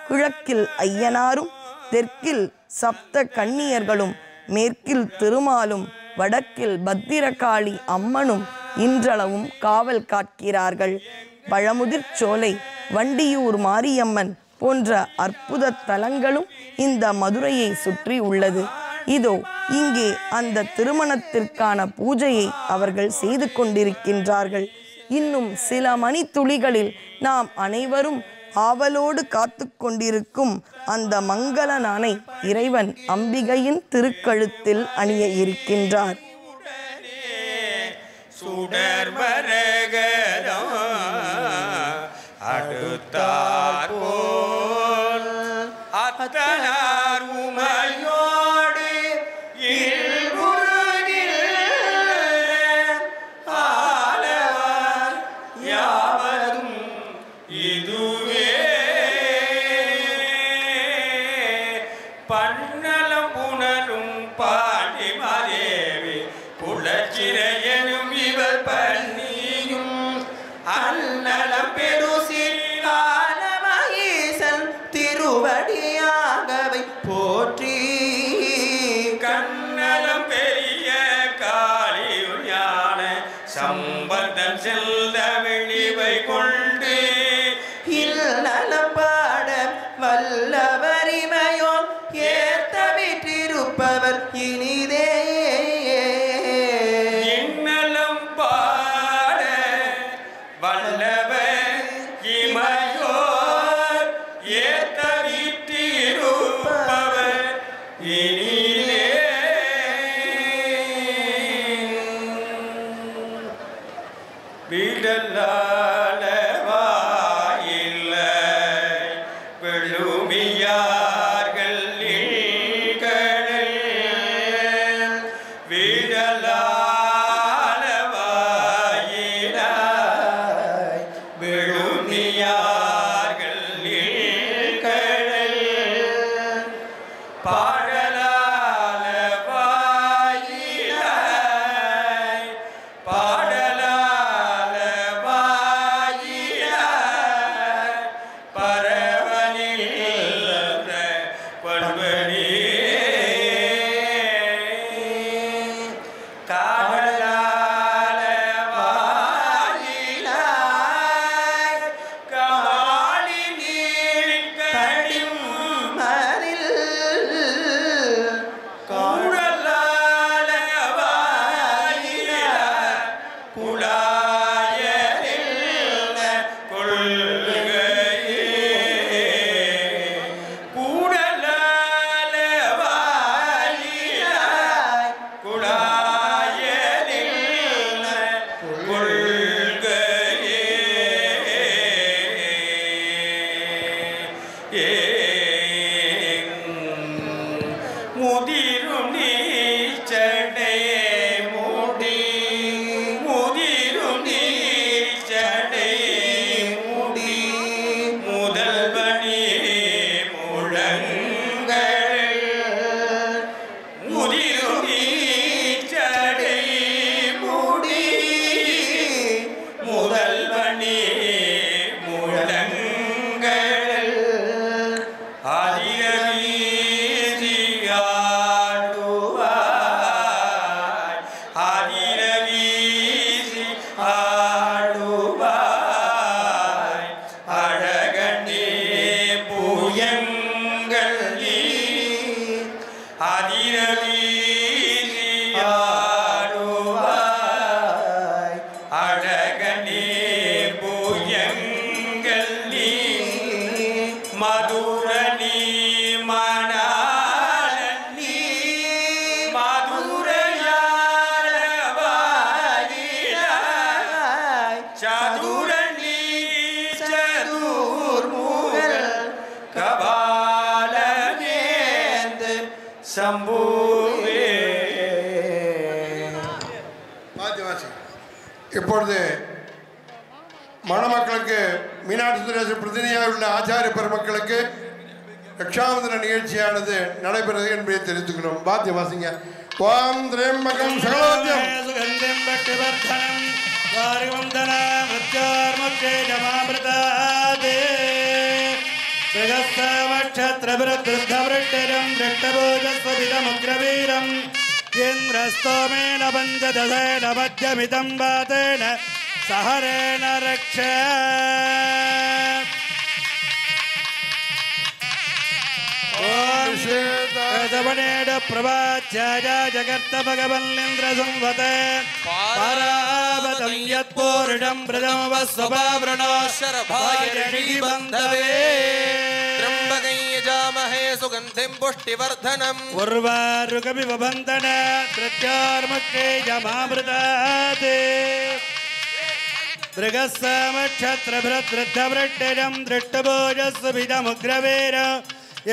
கிழக்கில் ஐயனாரும், தெற்கில் சப்த கன்னியர்களும், மேற்கில் திருமாலும், வடக்கில் பத்திரகாளி அம்மனும் இன்றளவும் காவல் காக்கிறார்கள். பழமுதிர்ச்சோலை, வண்டியூர் மாரியம்மன், போன்ற அற்புத தலங்களும் இந்த மதுரையை சுற்றி உள்ளது. இதோ இங்கே அந்த திருமணத்திற்கான பூஜையை அவர்கள் செய்து கொண்டிருக்கின்றார்கள். இன்னும் சில மணித்துளிகளில் நாம் அனைவரும் ஆவலோடு காத்து கொண்டிருக்கும் அந்த மங்கள நாணை இறைவன் அம்பிகையின் திருக்கழுத்தில் அணிய இருக்கின்றார். சுடர்மரகதம் அடுத்தார் போல் அத்தனார் உமையோடு இல்குருகில் ஆலவார் யாவரும் இதுவே பன்னலம் புனரும் பாண்டிமாதேவி குலச்சிறையனும் இவர் பண்ணியும் அன்னலம் பெருசின் திருவடியாகவை போற்றி கண்ணலம் பெரிய காளியுள் ஞான சம்பந்தன் செல்ல வெளிவை கொண்டு இல்லலம் பாட வல்லவரிமையோ ஏத்த விற்றிருப்பவர் இனிதே இன்னலம் பாட வல்லவர் இமையோர் ஏத்த விற்றிருப்பவர் இனிதே விடலால வாயில்ல விழுமியார்கள் விடலால வாயிலாய் விழுமியார்கள் பாடலால வாயிலாய் பாடலால வாயிலாய் பரவனில் பல்வனி காடலால வாயிலாய் காளி நீர் கடிம் மதில் கூடலால வாயிலாய் குழாயரில் கொள்கையே கூடலால வாயிலாய் குழாயரில் கொள்கையே முதிரும் நீச்சடை மூடி முதிரும் நீச்சடை மூடி முதல்வனி முழங்கள் முதிரும் நீச்சடை மூடி முதல்வனி முழங்கள் ஆடுவாய் ஆதிரவீசி ஆடுவாய் அழகனே பூயங்கள் ஆதிரவீசி ஆடுவாய் அழகனே பூயங்கள் மதுரணி மணாலி மதுரையாய் சதுரணி சதுர்முகல் கபாலநேந்து சம்பூவே. இப்பொழுது மணமக்களுக்கு மீனாட்சி சுந்தரேஸ்வரர் பிரதிநிதியாக உள்ள ஆச்சாரிய பெருமக்களுக்கு ரக்ஷாபந்தன நிகழ்ச்சியானது நடைபெறுது என்பதை தெரிவித்துக்கிறோம். வாத்திய வாசிங்க. ஓம் திரேம்பகம் சகலோத்யம் சுகந்தம் பட்டுவர்தனம் வாரிவந்தனா மிருத்யோர்முக்ஷே ஜமாமிருதாதே பிரகஸ்தமக்ஷத்ரபிருத்ருத்தவருட்டிரம் திருஷ்டபூஜஸ்வதிதமுக்ரவீரம் இந்திரஸ்தோமேன பஞ்சதசேன பத்யமிதம் வாதேன சஹரேன ரக்ஷ श्वेतवनेड प्रवाच्याय जगर्त भगवन्निन्द्र संवत पारावतं यत्पूर्णं व्रजं वस्वभावृणो शरभाय बन्धवे त्र्यम्बकं यजामहे सुगन्धिं पुष्टिवर्धनम् उर्वारुकमिव बन्धन धृत्यार्मुखे यमामृतात् दृगस्समक्षत्रभृद्वृद्धवृट्टिजं दृष्टभोजस्विदमुग्रवीर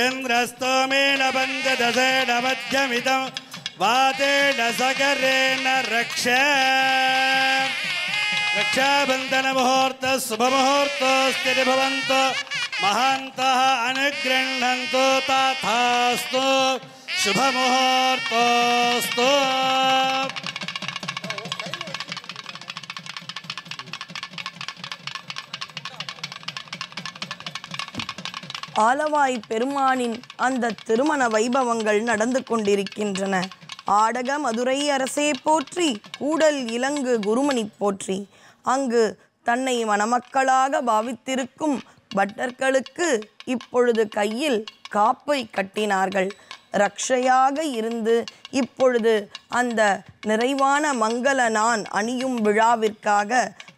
इन्द्रस्तोमेन पञ्चदशेन मध्यमिदं वातेन सकरेण रक्ष रक्षाबन्धनमुहूर्तः शुभमुहूर्तोऽस्ति भवन्तु महान्तः अनुगृह्णन्तु तथास्तु शुभमुहूर्तोऽस्तु ஆலவாய் பெருமானின் அந்த திருமண வைபவங்கள் நடந்து கொண்டிருக்கின்றன. ஆடக மதுரை அரசே போற்றி, கூடல் இலங்கு குருமணி போற்றி. அங்கு தன்னை மணமக்களாக பாவித்திருக்கும் பட்டர்களுக்கு இப்பொழுது கையில் காப்பை கட்டினார்கள். ரக்ஷையாக இருந்து இப்பொழுது அந்த நிறைவான மங்கள நான் அணியும் விழாவிற்காக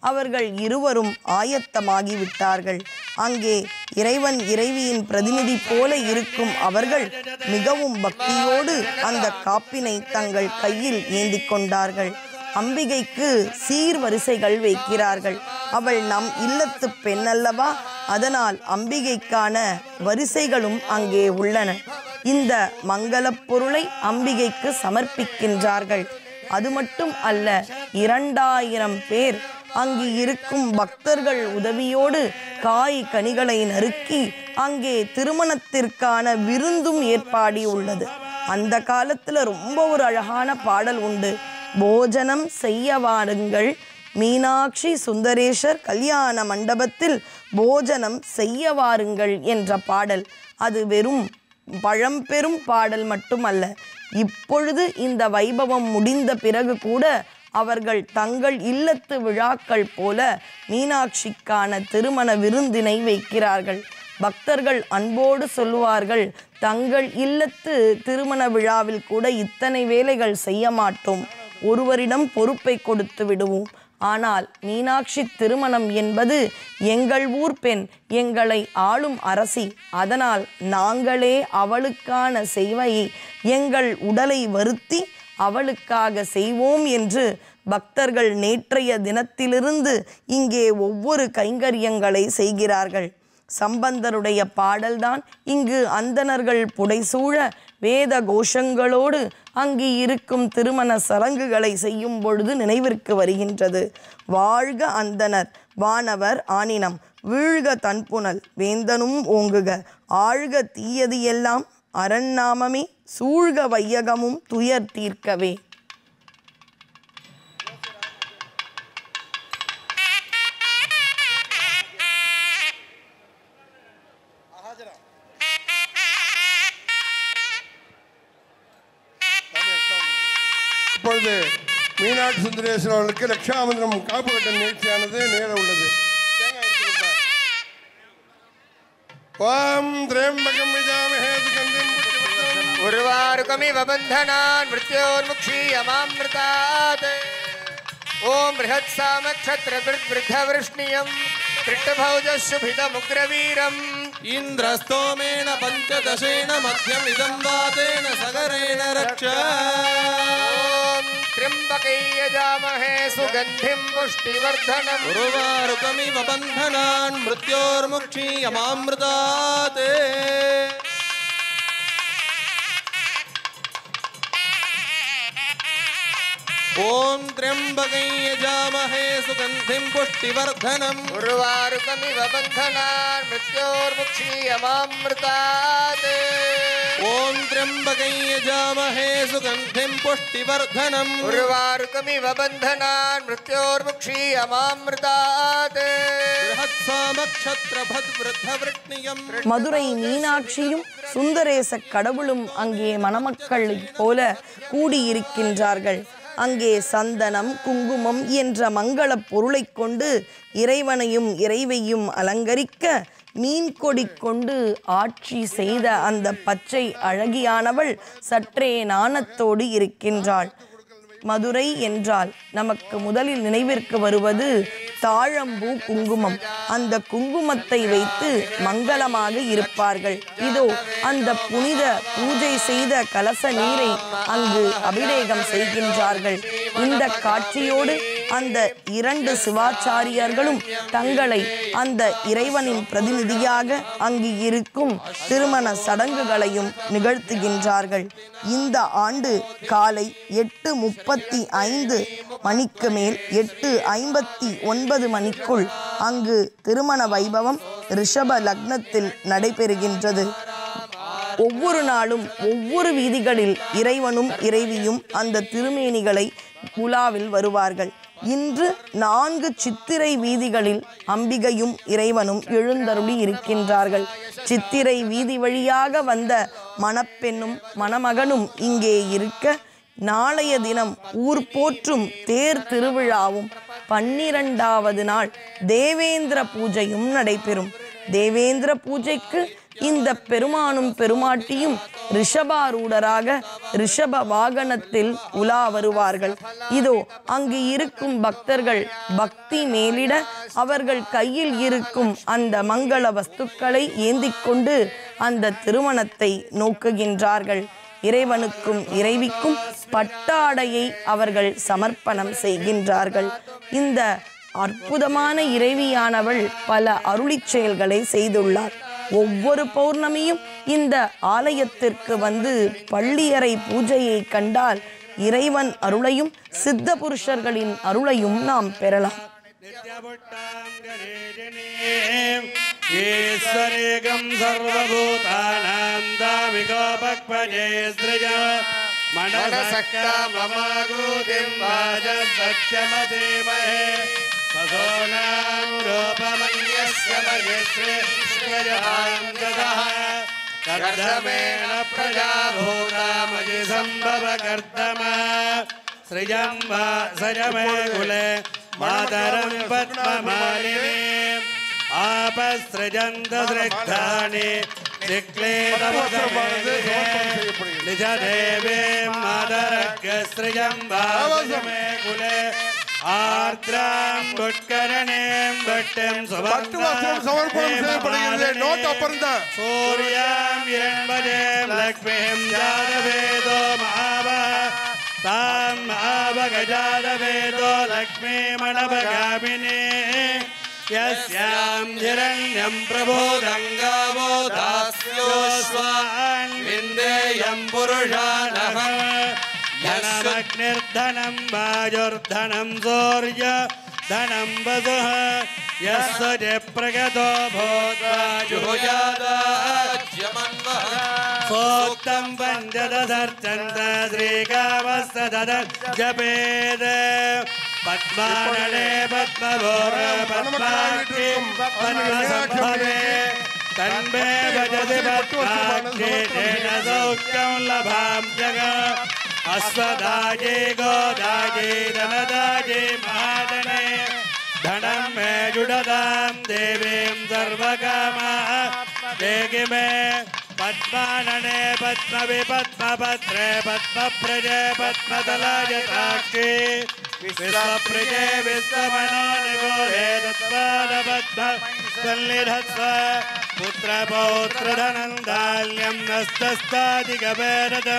அவர்கள் இருவரும் ஆயத்தமாகிவிட்டார்கள். அங்கே இறைவன் இறைவியின் பிரதிநிதி போல இருக்கும் அவர்கள் மிகவும் பக்தியோடு அந்த காப்பினை தங்கள் கையில் ஏந்தி கொண்டார்கள். அம்பிகைக்கு சீர்வரிசைகள் வைக்கிறார்கள். அவள் நம் இல்லத்து பெண் அல்லவா, அதனால் அம்பிகைக்கான வரிசைகளும் அங்கே உள்ளன. இந்த மங்களப் பொருளை அம்பிகைக்கு சமர்ப்பிக்கின்றார்கள். அது மட்டும் அல்ல, 2000 பேர் அங்கு இருக்கும் பக்தர்கள் உதவியோடு காய் கனிகளை நறுக்கி அங்கே திருமணத்திற்கான விருந்தும் ஏற்பாடி உள்ளது. அந்த காலத்தில் ரொம்ப ஒரு அழகான பாடல் உண்டு. போஜனம் செய்ய வாருங்கள், மீனாட்சி சுந்தரேஷர் கல்யாண மண்டபத்தில் போஜனம் செய்ய வாருங்கள் என்ற பாடல். அது வெறும் பழம்பெரும் பாடல் மட்டுமல்ல, இப்பொழுது இந்த வைபவம் முடிந்த பிறகு கூட அவர்கள் தங்கள் இல்லத்து விழாக்கள் போல மீனாட்சிக்கான திருமண விருந்தினை வைக்கிறார்கள். பக்தர்கள் அன்போடு சொல்லுவார்கள், தங்கள் இல்லத்து திருமண விழாவில் கூட இத்தனை வேலைகள் செய்ய மாட்டோம், ஒருவரிடம் பொறுப்பை கொடுத்து விடுவோம். ஆனால் மீனாட்சி திருமணம் என்பது எங்கள் ஊர் பெண், எங்களை ஆளும் அரசி, அதனால் நாங்களே அவளுக்கான சேவையை எங்கள் உடலை வருத்தி அவளுக்காக செய்வோம் என்று பக்தர்கள் நேற்றைய தினத்திலிருந்து இங்கே ஒவ்வொரு கைங்கரியங்களை செய்கிறார்கள். சம்பந்தருடைய பாடல்தான் இங்கு அந்தணர்கள் புடைசூழ வேத கோஷங்களோடு அங்கு இருக்கும் திருமண சடங்குகளை செய்யும் பொழுது நினைவிற்கு வருகின்றது. வாழ்க அந்தணர் வானவர் ஆனினம், வீழ்க தன்புனல் வேந்தனும் ஓங்குக, ஆழ்க தீயது எல்லாம் அரண்நாமமே, சூழ்க வையகமும் துயர் தீர்க்கவே. இப்பொழுது மீனாட்சி சுந்தரேஸ்வரர் அவர்களுக்கு ரக்ஷாபந்தனம் காப்பு கட்ட நிகழ்ச்சியானது நேர உள்ளது. ஓம் திரயம்பகம் விஜாமஹே சுகந்திம் புஷ்டிவர்தனம் उर्वारुकमिव बन्धनान् मृत्योर्मुक्षीयमामृतात् ॐ बृहत्सामक्षत्रवृद्धवृष्णियं पृष्ठभौजशुभिदमुग्रवीरम् इन्द्रस्तोमेन पञ्चदशेन मध्यमिदं वातेन सगरेण रक्ष ॐ त्र्यम्बकै यजामहे सुगन्धिं पुष्टिवर्धनम् उर्वारुकमिव बन्धनान् मृत्योर्मुक्षीयमामृतात् ॐ त्र्यम्बकै यजामहे सुगन्धिं पुष्टिवर्धनम् उर्वारुकमिव बन्धनान् मृत्योर्मुक्षीयमामृतात् ॐ त्र्यम्बकै यजामहे सुगन्धिं पुष्टिवर्धनम् उर्वारुकमिव बन्धनान् मृत्योर्मुक्षीयमामृतात् बृहत्सामक्षत्रभद्वृद्धवृष्णियम् மதுரை மீனாட்சியும் சுந்தரேச கடவுளும் அங்கே மணமக்களைப் போல கூடியிருக்கின்றார்கள். அங்கே சந்தனம் குங்குமம் என்ற மங்கள பொருளை கொண்டு இறைவனையும் இறைவையும் அலங்கரிக்க மீன் கொடி கொண்டு ஆட்சி செய்த அந்த பச்சை அழகியானவள் சற்றே நாணத்தோடு இருக்கின்றாள். மதுரை என்றால் நமக்கு முதலில் நினைவிற்கு வருவது தாழம்பூ குங்குமம். அந்த குங்குமத்தை வைத்து மங்களமாக இருப்பார்கள். இதோ அந்த புனித பூஜை செய்த கலச நீரை அங்கு அபிஷேகம் செய்கின்றார்கள். இந்த காட்சியோடு அந்த 2 சிவாச்சாரியர்களும் தங்களை அந்த இறைவனின் பிரதிநிதியாக அங்கு இருக்கும் திருமண சடங்குகளையும் நிகழ்த்துகின்றார்கள். இந்த ஆண்டு காலை 8:35 மணிக்கு மேல் 8:59 மணிக்குள் அங்கு திருமண வைபவம் ரிஷப லக்னத்தில் நடைபெறுகின்றது. ஒவ்வொரு நாளும் ஒவ்வொரு வீதிகளில் இறைவனும் இறைவியும் அந்த திருமேனிகளை உலாவில் வருவார்கள். இன்று 4 சித்திரை வீதிகளில் அம்பிகையும் இறைவனும் எழுந்தருளி இருக்கின்றார்கள். சித்திரை வீதி வழியாக வந்த மணப்பெண்ணும் மணமகனும் இங்கே இருக்க, நாளைய தினம் ஊர் போற்றும் தேர் திருவிழாவும் 12வது நாள் தேவேந்திர பூஜையும் நடைபெறும். தேவேந்திர பூஜைக்கு இந்த பெருமானும் பெருமாட்டியும் ரிஷபாரூடராக ரிஷப வாகனத்தில் உலா வருவார்கள். இதோ அங்கு இருக்கும் பக்தர்கள் பக்தி மேலிட அவர்கள் கையில் இருக்கும் அந்த மங்கள வஸ்துக்களை ஏந்திக் கொண்டு அந்த திருமணத்தை நோக்குகின்றார்கள். இறைவனுக்கும் இறைவிக்கும் பட்டாடையை அவர்கள் சமர்ப்பணம் செய்கின்றார்கள். இந்த அற்புதமான இறைவியானவள் பல அருளிச் செயல்களை செய்துள்ளார். ஒவ்வொரு பௌர்ணமியும் இந்த ஆலயத்திற்கு வந்து பள்ளியறை பூஜையை கண்டால் இறைவன் அருளையும் சித்த புருஷர்களின் அருளையும் நாம் பெறலாம். ஈஸ்வரேகம் சர்வபூதானாம் தாமிகோபக்வஜே ஸ்ரியா மனசக்தா மமாகூதிம் வாஜசத்யமதீமஹே பசோனாம் ரூபமன்யஸ்ய மயஸ்ரேஷ்வயாம் ததஹ கர்தமேன பிரஜாபூதாமஜி சம்பவ கர்தம ஸ்ரியம் வாசஜமே குலே மாதரம் பத்மமாலினீம் ஆபஸ்ரஜந்தஸ்ரக்தானி நிஜதேவீம் மாதரக்ஸ்ரஜம் வாசஜமே குலே ஆர்த்ராம் புட்கரணேம் பட்டம் சமர்ப்பணம் செய்யப்படுகிறது. நோட் அப்புறம் தான். சூர்யாம் இரண்பதேம் லக்ஷ்மீம் ஜாதவேதோ மகாவ தாம் மகாவகஜாதவேதோ லக்ஷ்மீமணபகாமினே யஸ்யாம் ஹிரண்யம் பிரபோதங்காவோ தாஸ்யோஸ்வான் விந்தேயம் புருஷானஹ धनमग्निर्धनं वायुर्धनं सूर्य धनं वसुः यस्य प्रगतो भूत्वा जुहुयादाज्यमन्वः सोक्तं पञ्चदशर्चन्द्र श्रीकामस्तदन् जपेद पद्मानने पद्मभोर पद्माक्षी पद्मसम्भवे तन्मे भजति पद्माक्षी तेन सौख्यं लभां जगत् अश्वदाये गोदाये धनदाये महाधने धनं मे जुडदां देवीं सर्वकामाः देहि मे पद्मानने पद्मवि पद्मपत्रे पद्मप्रजे पद्मतलायताक्षी विश्वप्रजे विश्वमनोनिगोरे तत्पादपद्म सन्निधत्स्व पुत्रपौत्रधनं दाल्यं नस्तस्तादिगवेरद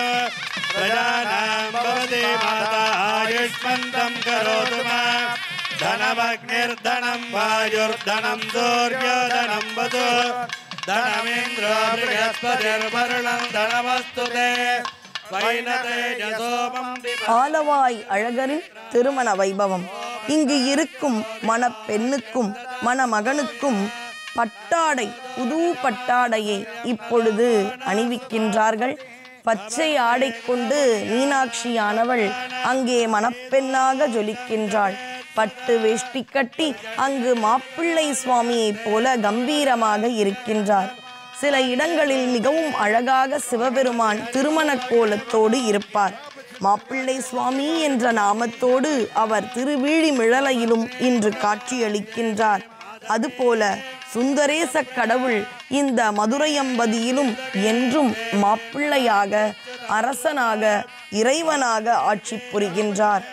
प्रजानां भवति माता आयुष्मन्तं करोतु मां धनमग्निर्धनं वायुर्धनं सूर्योधनं वसु धनमिन्द्रो बृहस्पतिर्वरुणं धनमस्तु ते ஆலவாய் அழகரின் திருமண வைபவம். இங்கு இருக்கும் மணப்பெண்ணுக்கும் மணமகனுக்கும் பட்டாடை, புது பட்டாடையை இப்பொழுது அணிவிக்கின்றார்கள். பச்சை ஆடை கொண்டு மீனாட்சியானவள் அங்கே மணப்பெண்ணாக ஜொலிக்கின்றாள். பட்டு வேஷ்டி கட்டி அங்கு மாப்பிள்ளை சுவாமியைப் போல கம்பீரமாக இருக்கின்றார். சில இடங்களில் மிகவும் அழகாக சிவபெருமான் திருமண கோலத்தோடு இருப்பார். மாப்பிள்ளை சுவாமி என்ற நாமத்தோடு அவர் திருவீழிமிழலையிலும் இன்று காட்சியளிக்கின்றார். அதுபோல சுந்தரேச கடவுள் இந்த மதுரையம்பதியிலும் என்றும் மாப்பிள்ளையாக அரசனாக இறைவனாக ஆட்சி புரிகின்றார்.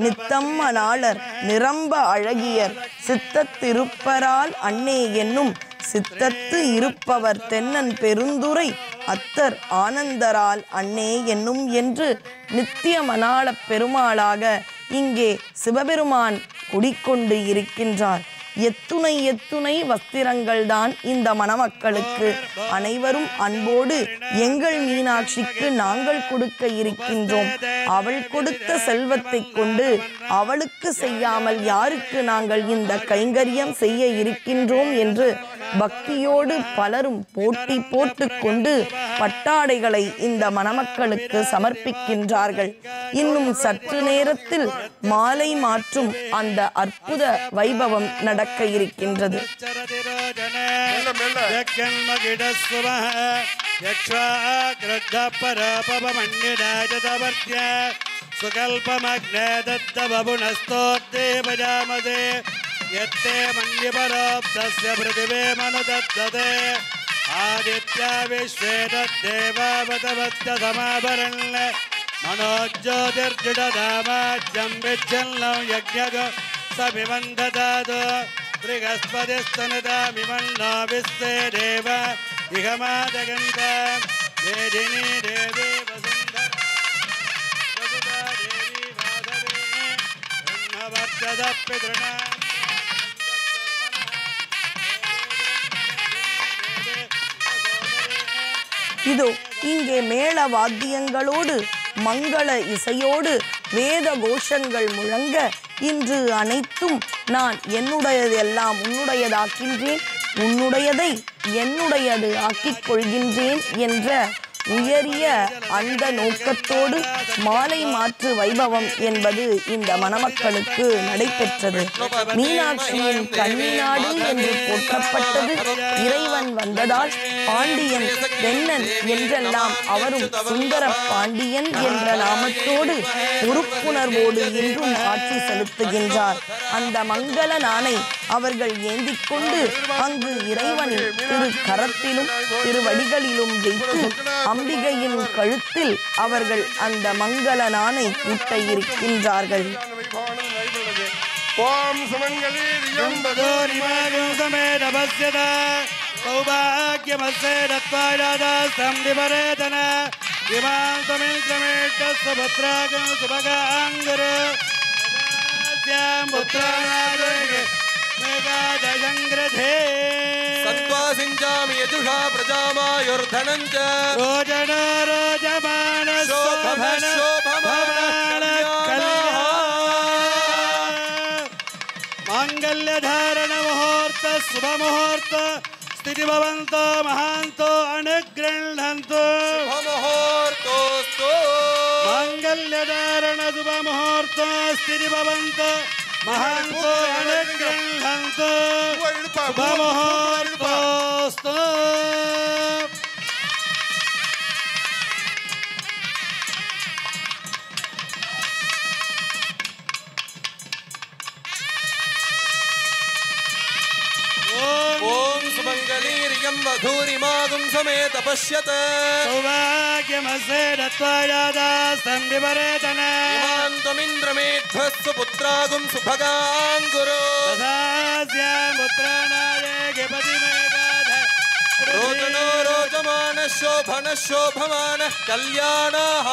நித்தம் அநாளர் நிரம்ப அழகியர் சித்தத்திருப்பரால் அன்னே என்னும் சித்தத்து இருப்பவர் தென்னன் பெருந்துரை அத்தர் ஆனந்தரால் அன்னே என்னும் என்று நித்திய மணாள பெருமாளாக இங்கே சிவபெருமான் குடிக்கொண்டு இருக்கின்றார். எத்துணை எத்துணை வஸ்திரங்கள் தான் இந்த மணமக்களுக்கு. அனைவரும் அன்போடு எங்கள் மீனாட்சிக்கு நாங்கள் கொடுக்க இருக்கின்றோம். அவள் கொடுத்த செல்வத்தை கொண்டு அவளுக்கு செய்யாமல் யாருக்கு நாங்கள் இந்த கைங்கரியம் செய்ய இருக்கின்றோம் என்று பக்தியோடு பலரும் போட்டி போட்டு கொண்டு பட்டாடைகளை இந்த மணமக்களுக்கு சமர்ப்பிக்கின்றார்கள். இன்னும் சற்று நேரத்தில் மாலை மாற்றும் அந்த அற்புத வைபவம் நடக்க இருக்கின்றது. यत्ते मन्यपरोक्तस्य पृथिवे मनुदत्तते आदित्य विश्वे तद्देवावतवत्य समाभरन् मनोज्योतिर्जुडदामाज्यं विच्छन्नं यज्ञगो समिवन्ददातु बृहस्पतिस्तनुदामिमन्नो विश्वे देव इहमादगन्त वेदिनी देवी वसुन्धरा वसुधा देवी वासवे ब्रह्मवर्चदः पितृणाम् இதோ இங்கே மேள வாத்தியங்களோடு மங்கள இசையோடு வேத கோஷங்கள் முழங்க இன்று அனைத்தும் நான் என்னுடையதெல்லாம் உன்னுடையதாக்கின்றேன், உன்னுடையதை என்னுடையது ஆக்கிக் கொள்கின்றேன் என்ற உயரிய அந்த நோக்கத்தோடு மாலை மாற்று வைபவம் என்பது இந்த மணமக்களுக்கு நடைபெற்றது. மீனாட்சியின் கன்னிநாடு என்று போற்றப்பட்டது. இறைவன் வந்ததால் பாண்டியன் தென்னன் என்றெல்லாம் அவரும் சுந்தர பாண்டியன் என்ற நாமத்தோடு பொறுப்புணர்வோடு இன்றும் ஆட்சி செலுத்துகின்றார். அந்த மங்கள நாணை அவர்கள் ஏந்திக் கொண்டு அங்கு இறைவனின் திரு கரத்திலும் திருவடிகளிலும் வைத்து அம்பிகையின் கழுத்தில் அவர்கள் அந்த மங்கள நாணை கூட்ட இருக்கின்றார்கள். ஓம் சுமங்கலி सत्त्वासिञ्चामि यजुषा प्रजामायुर्धनञ्च रोजन रोजमान शोभन शोभमान मांगल्य धारण मुहूर्त शुभ मुहूर्त स्थिति भवन्तो महान्तो अनुगृह्णन्तु मुहूर्तोस्तु मांगल्य धारण शुभ मुहूर्त स्थिति भवन्तो महान्तो अनुगृह्णन्तु शुभ मुहूर्तोस्तु ओम सुमंगलीर्यं वधूरिमागुं समेत पश्यत सौभाग्यमस्य दत्त्वायादास्तं विपरेतन इमां त्वमिन्द्रमेध्वस्तु पुत्रागुं सुभगाङ्गुरो तथास्यां पुत्राणाये पतिमेगाध रोचनो रोचमानः शोभनः शोभमानः कल्याणः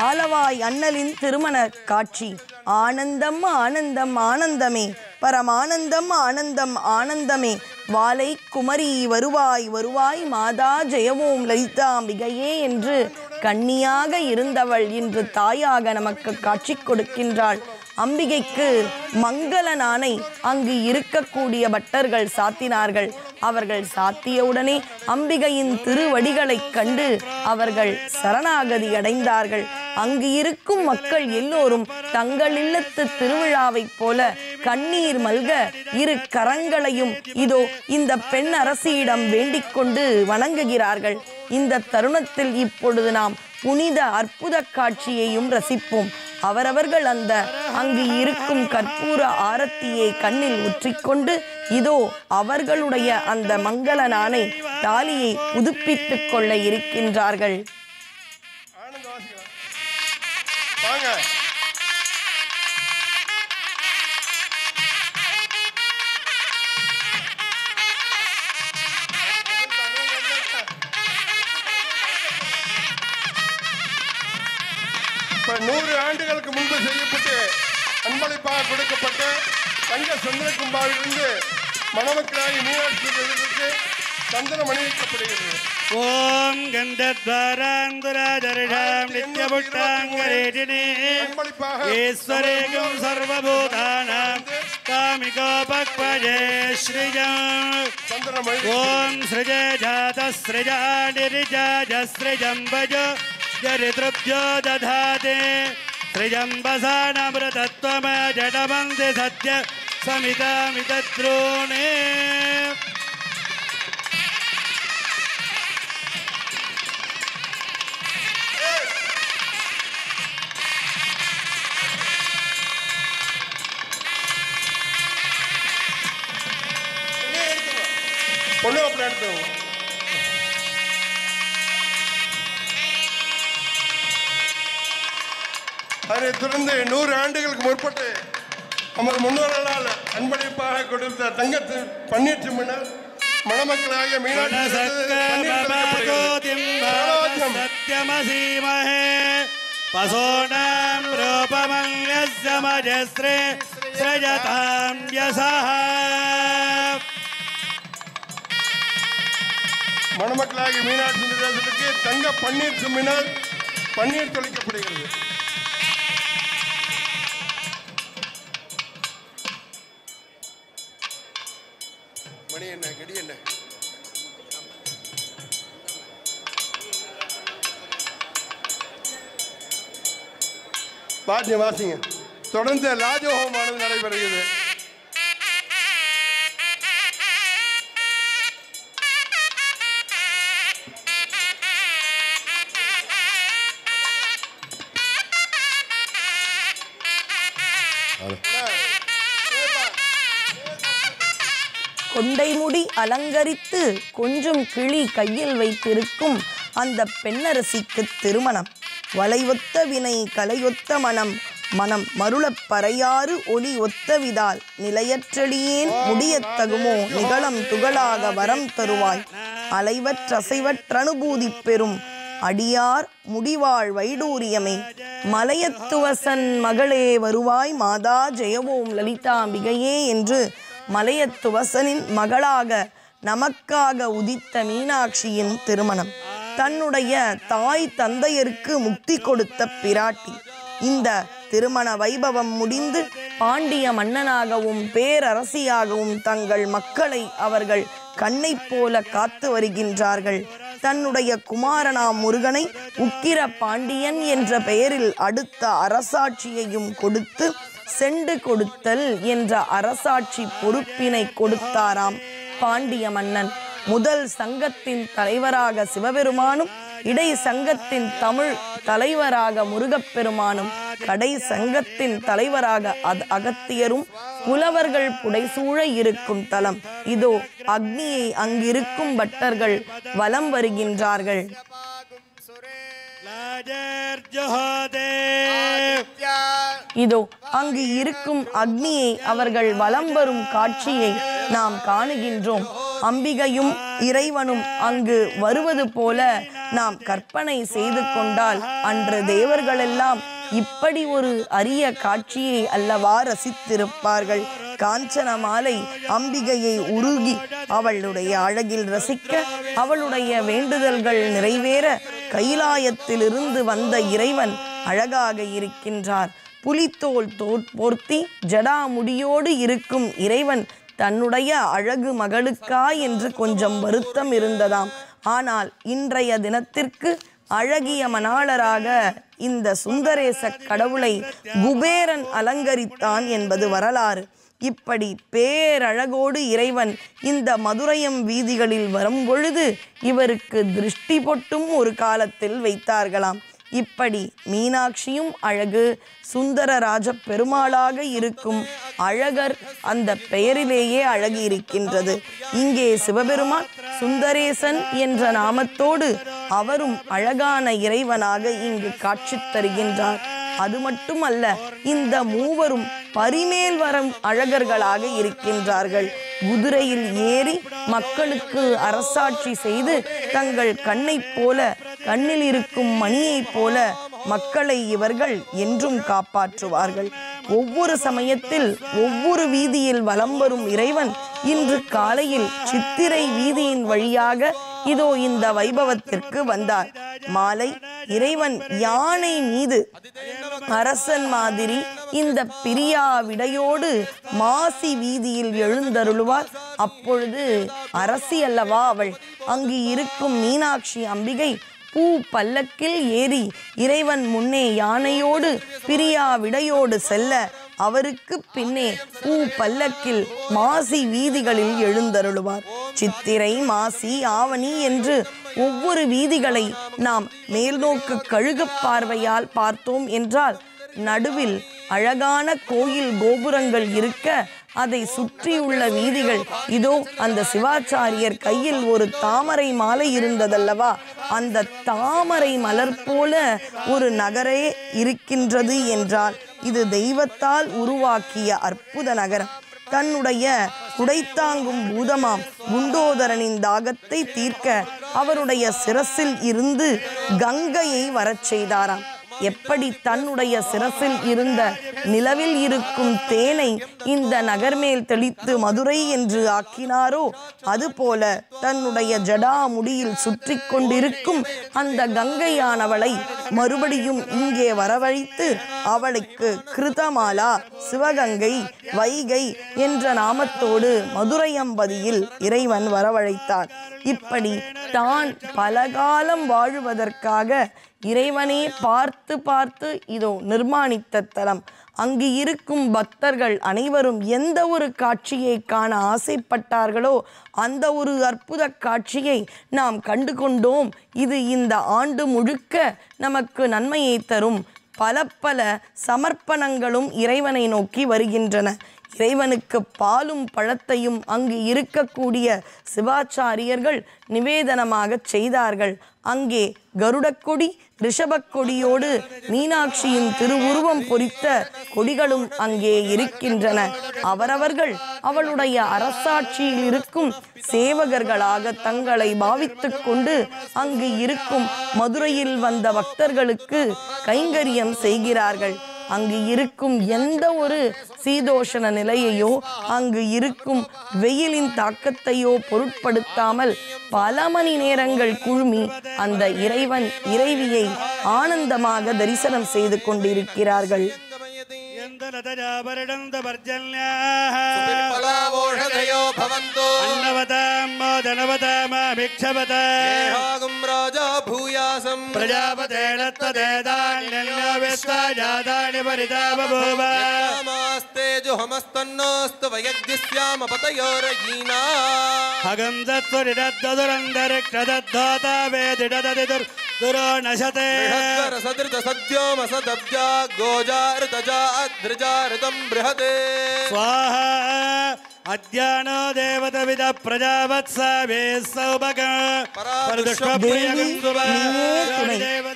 ஆலவாய் அண்ணலின் திருமண காட்சி. ஆனந்தம் ஆனந்தம் ஆனந்தமே, பரமானந்தம் ஆனந்தம் ஆனந்தமே, வாலை குமரி வருவாய் வருவாய் மாதா ஜெயவோம் லலிதாம்பிகையே என்று கன்னியாக இருந்தவள் இன்று தாயாக நமக்கு காட்சி கொடுக்கின்றாள். அம்பிகைக்கு மங்கள நாணை அங்கு இருக்கக்கூடிய பட்டர்கள் சாத்தினார்கள். அவர்கள் சாத்தியவுடனே அம்பிகையின் திருவடிகளைக் கண்டு அவர்கள் சரணாகதி அடைந்தார்கள். அங்கு இருக்கும் மக்கள் எல்லோரும் தங்கள் இல்லத்து திருவிழாவைப் போல கண்ணீர் மல்க இரு கரங்களையும் இதோ இந்த பெண் அரசியிடம் வேண்டிக் கொண்டு வணங்குகிறார்கள். இந்த தருணத்தில் இப்பொழுது நாம் புனித அற்புத காட்சியையும் ரசிப்போம். அவரவர்கள் அங்கு இருக்கும் கற்பூர ஆரத்தியை கண்ணில் ஊற்றிக்கொண்டு இதோ அவர்களுடைய அந்த மங்கள நாணை தாலியை புதுப்பித்துக் கொள்ள இருக்கின்றார்கள். இப்ப 100 ஆண்டுகளுக்கு முன்பு செய்யப்பட்டு அன்பளிப்பாக கொடுக்கப்பட்ட தங்க சந்திர கும்பாவிலிருந்து மணமக்களாகி மீனாட்சி சந்தனம் அணிவிக்கப்படுகிறது. ஓம் கந்தத்வாராந்துராதரிஷாம் நித்யபுஷ்டாங்கரேடினே ஈஸ்வரேகம் சர்வபூதானாம் காமிகோபக்வஜே ஸ்ரீஜம் ஓம் ஸ்ருஜே ஜாதஸ்ருஜா நிரிஜாஜஸ்ருஜம் வஜோ ஜரித்ருப்ஜோ ததாதே ஸ்ருஜம்பசானமிருதத்வம ஜடமந்தி சத்ய சமிதாமிதத்ரோணே. பொண்ணு அப்படி எடுத்துவோம். அதை தொடர்ந்து 100 ஆண்டுகளுக்கு முற்பட்டு நமது முன்னோர்களால் அன்பளிப்பாக கொடுத்த தங்கத்து பன்னீர் சிம்மினர் மணமக்களாகிய மீனாட்சி சத்யமசீமஹே பசோணாம் ரூபமங்கஸ்ய மஜஸ்ரே ஸ்ரஜதாம் யசஹ. மணமக்களாகிய மீனாட்சி சுந்தரேசனுக்கு தங்க பன்னீர் சிம்மினால் பன்னீர் தொளிக்கப்படுகிறது. மணி என்ன கடி என்ன வாத்தியம் வாசிங்க. தொடர்ந்து ராஜஹோமானது நடைபெறுகிறது. கொண்டைமுடி அலங்கரித்து கொஞ்சம் கிளி கையில் வைத்திருக்கும் அந்த பெண்ணரசிக்கு திருமணம். வளைவொத்த வினை கலையொத்த மனம் மனம் மருளப் பறையாறு ஒளி ஒத்தவிதால் நிலையற்றடியேன் முடியத்தகுமோ நிகழம் துகளாக வரம் தருவாய் அலைவற்றசைவற்றனுபூதி பெறும் அடியார் முடிவாழ் வைடூரியமே மலையத்துவசன் மகளே வருவாய் மாதா ஜெயவோம் லலிதாம்பிகையே என்று மலையத்துவசனின் மகளாக நமக்காக உதித்த மீனாட்சியின் திருமணம். தன்னுடைய தாய் தந்தையருக்கு முக்தி கொடுத்த பிராட்டி. இந்த திருமண வைபவம் முடிந்து பாண்டிய மன்னனாகவும் பேரரசியாகவும் தங்கள் மக்களை அவர்கள் கண்ணை போல காத்து வருகின்றார்கள். தன்னுடைய குமாரனாம் முருகனை உக்கிர பாண்டியன் என்ற பெயரில் அடுத்த அரசாட்சியையும் கொடுத்து செண்டு கொடுத்தல் என்ற அரசாட்சி பொறுப்பினை கொடுத்தாராம் பாண்டிய மன்னன். முதல் சங்கத்தின் தலைவராக சிவபெருமானும், இடை சங்கத்தின் தமிழ் தலைவராக முருகப்பெருமானும், கடை சங்கத்தின் தலைவராக அகத்தியரும் புலவர்கள் புடைசூழ இருக்கும் தலம். இதோ அக்னியை அங்கிருக்கும் பட்டர்கள் வலம் வருகின்றார்கள். இதோ அங்கு இருக்கும் அக்னியை அவர்கள் வலம் வரும் காட்சியை நாம் காணுகின்றோம். அம்பிகையும் இறைவனும் அங்கு வருவது போல நாம் கற்பனை செய்து கொண்டால் அன்று தேவர்களெல்லாம் இப்படி ஒரு அரிய காட்சியை அல்லவா ரசித்திருப்பார்கள். காஞ்சன மாலை அம்பிகையை உருகி அவளுடைய அழகில் ரசிக்க, அவளுடைய வேண்டுதல்கள் நிறைவேற கைலாயத்திலிருந்து வந்த இறைவன் அழகாக இருக்கின்றார். புலித்தோல் போர்த்தி ஜடாமுடியோடு இருக்கும் இறைவன் தன்னுடைய அழகு மகளுக்கா என்று கொஞ்சம் வருத்தம் இருந்ததாம். ஆனால் இன்றைய தினத்திற்கு அழகிய மணாளராக இந்த சுந்தரேச கடவுளை குபேரன் அலங்கரித்தான் என்பது வரலாறு. இப்படி பேரழகோடு இறைவன் இந்த மதுரையம் வீதிகளில் வரும்பொழுது இவருக்கு திருஷ்டி பொட்டும் ஒரு காலத்தில் வைத்தார்களாம். இப்படி மீனாட்சியும் அழகு, சுந்தரராஜ பெருமாளாக இருக்கும் அழகர் அந்த பெயரிலேயே அழகு இருக்கின்றது. இங்கே சிவபெருமான் சுந்தரேசன் என்ற நாமத்தோடு அவரும் அழகான இறைவனாக இங்கு காட்சி தருகின்றார். அது மட்டுமல்ல, இந்த மூவரும் பரிமேல் வரும் அழகர்களாக இருக்கின்றார்கள். குதிரையில் ஏறி மக்களுக்கு அரசாட்சி செய்து தங்கள் கண்ணைப் போல, கண்ணில் இருக்கும் மணியைப் போல மக்களை இவர்கள் என்றும் காப்பாற்றுவார்கள். ஒவ்வொரு சமயத்தில் ஒவ்வொரு வீதியில் வலம் வரும் இறைவன் இன்று காலையில் சித்திரை வீதியின் வழியாக இதோ இந்த வைபவத்திற்கு வந்தார். மாலை இறைவன் யானை மீது அரசன் மாதிரி இந்த பிரியா விடையோடு மாசி வீதியில் எழுந்தருளுவார். அப்பொழுது அரசி அல்லவா அவள். அங்கு இருக்கும் மீனாட்சி அம்பிகை பூ பல்லக்கில் ஏறி இறைவன் முன்னே யானையோடு பிரியா விடையோடு செல்ல, அவருக்கு பின்னே பூ பல்லக்கில் மாசி வீதிகளில் எழுந்தருளுவார். சித்திரை, மாசி, ஆவணி என்று ஒவ்வொரு வீதிகளை நாம் மேல்நோக்கு கழுகு பார்வையால் பார்த்தோம் என்றால் நடுவில் அழகான கோயில் கோபுரங்கள் இருக்க அதை சுற்றியுள்ள வீதிகள், இதோ அந்த சிவாச்சாரியர் கையில் ஒரு தாமரை மாலை இருந்ததல்லவா, அந்த தாமரை மலர் போல ஒரு நகரே இருக்கின்றது என்றால் இது தெய்வத்தால் உருவாக்கிய அற்புத நகரம். தன்னுடைய குடைத்தாங்கும் பூதமாம் குண்டோதரனின் தாகத்தை தீர்க்க அவருடைய சிரசில் இருந்து கங்கையை வரச் செய்தாராம். எப்படி தன்னுடைய சிரசில் இருந்த நிலவில் இருக்கும் தேனை இந்த நகர் மேல் தெளித்து மதுரை என்று ஆக்கினாரோ, அதுபோல தன்னுடைய ஜடா முடியில் சுற்றி கொண்டிருக்கும் அந்த கங்கையானவளை மறுபடியும் இங்கே வரவழைத்து அவளுக்கு கிருதமாலா, சிவகங்கை, வைகை என்ற நாமத்தோடு மதுரையம்பதியில் இறைவன் வரவழைத்தார். இப்படி தான் பலகாலம் வாழுவதற்காக இறைவனே பார்த்து பார்த்து இதோ நிர்மாணித்த தலம். அங்கு இருக்கும் பக்தர்கள் அனைவரும் எந்த ஒரு காட்சியை காண ஆசைப்பட்டார்களோ அந்த ஒரு அற்புத காட்சியை நாம் கண்டு கொண்டோம். இது இந்த ஆண்டு முழுக்க நமக்கு நன்மையை தரும். பல பல சமர்ப்பணங்களும் இறைவனை நோக்கி வருகின்றன. இறைவனுக்கு பாலும் பழத்தையும் அங்கு இருக்கக்கூடிய சிவாச்சாரியர்கள் நிவேதனமாக செய்தார்கள். அங்கே கருடக்கொடி, ரிஷபக்கொடியோடு மீனாட்சியின் திருவுருவம் பொறித்த கொடிகளும் அங்கே இருக்கின்றன. அவரவர்கள் அவளுடைய அரசாட்சியில் இருக்கும் சேவகர்களாக தங்களை பாவித்துக் கொண்டு அங்கு இருக்கும் மதுரையில் வந்த பக்தர்களுக்கு கைங்கரியம் செய்கிறார்கள். அங்கு இருக்கும் எந்த ஒரு சீதோஷண நிலையையோ, அங்கு இருக்கும் வெயிலின் தாக்கத்தையோ பொருட்படுத்தாமல் பல மணி நேரங்கள் குழுமி அந்த இறைவன் இறைவியை ஆனந்தமாக தரிசனம் செய்து கொண்டிருக்கிறார்கள். அத்யானோ தேவதவித பிரஜாவத்சாவே சௌபக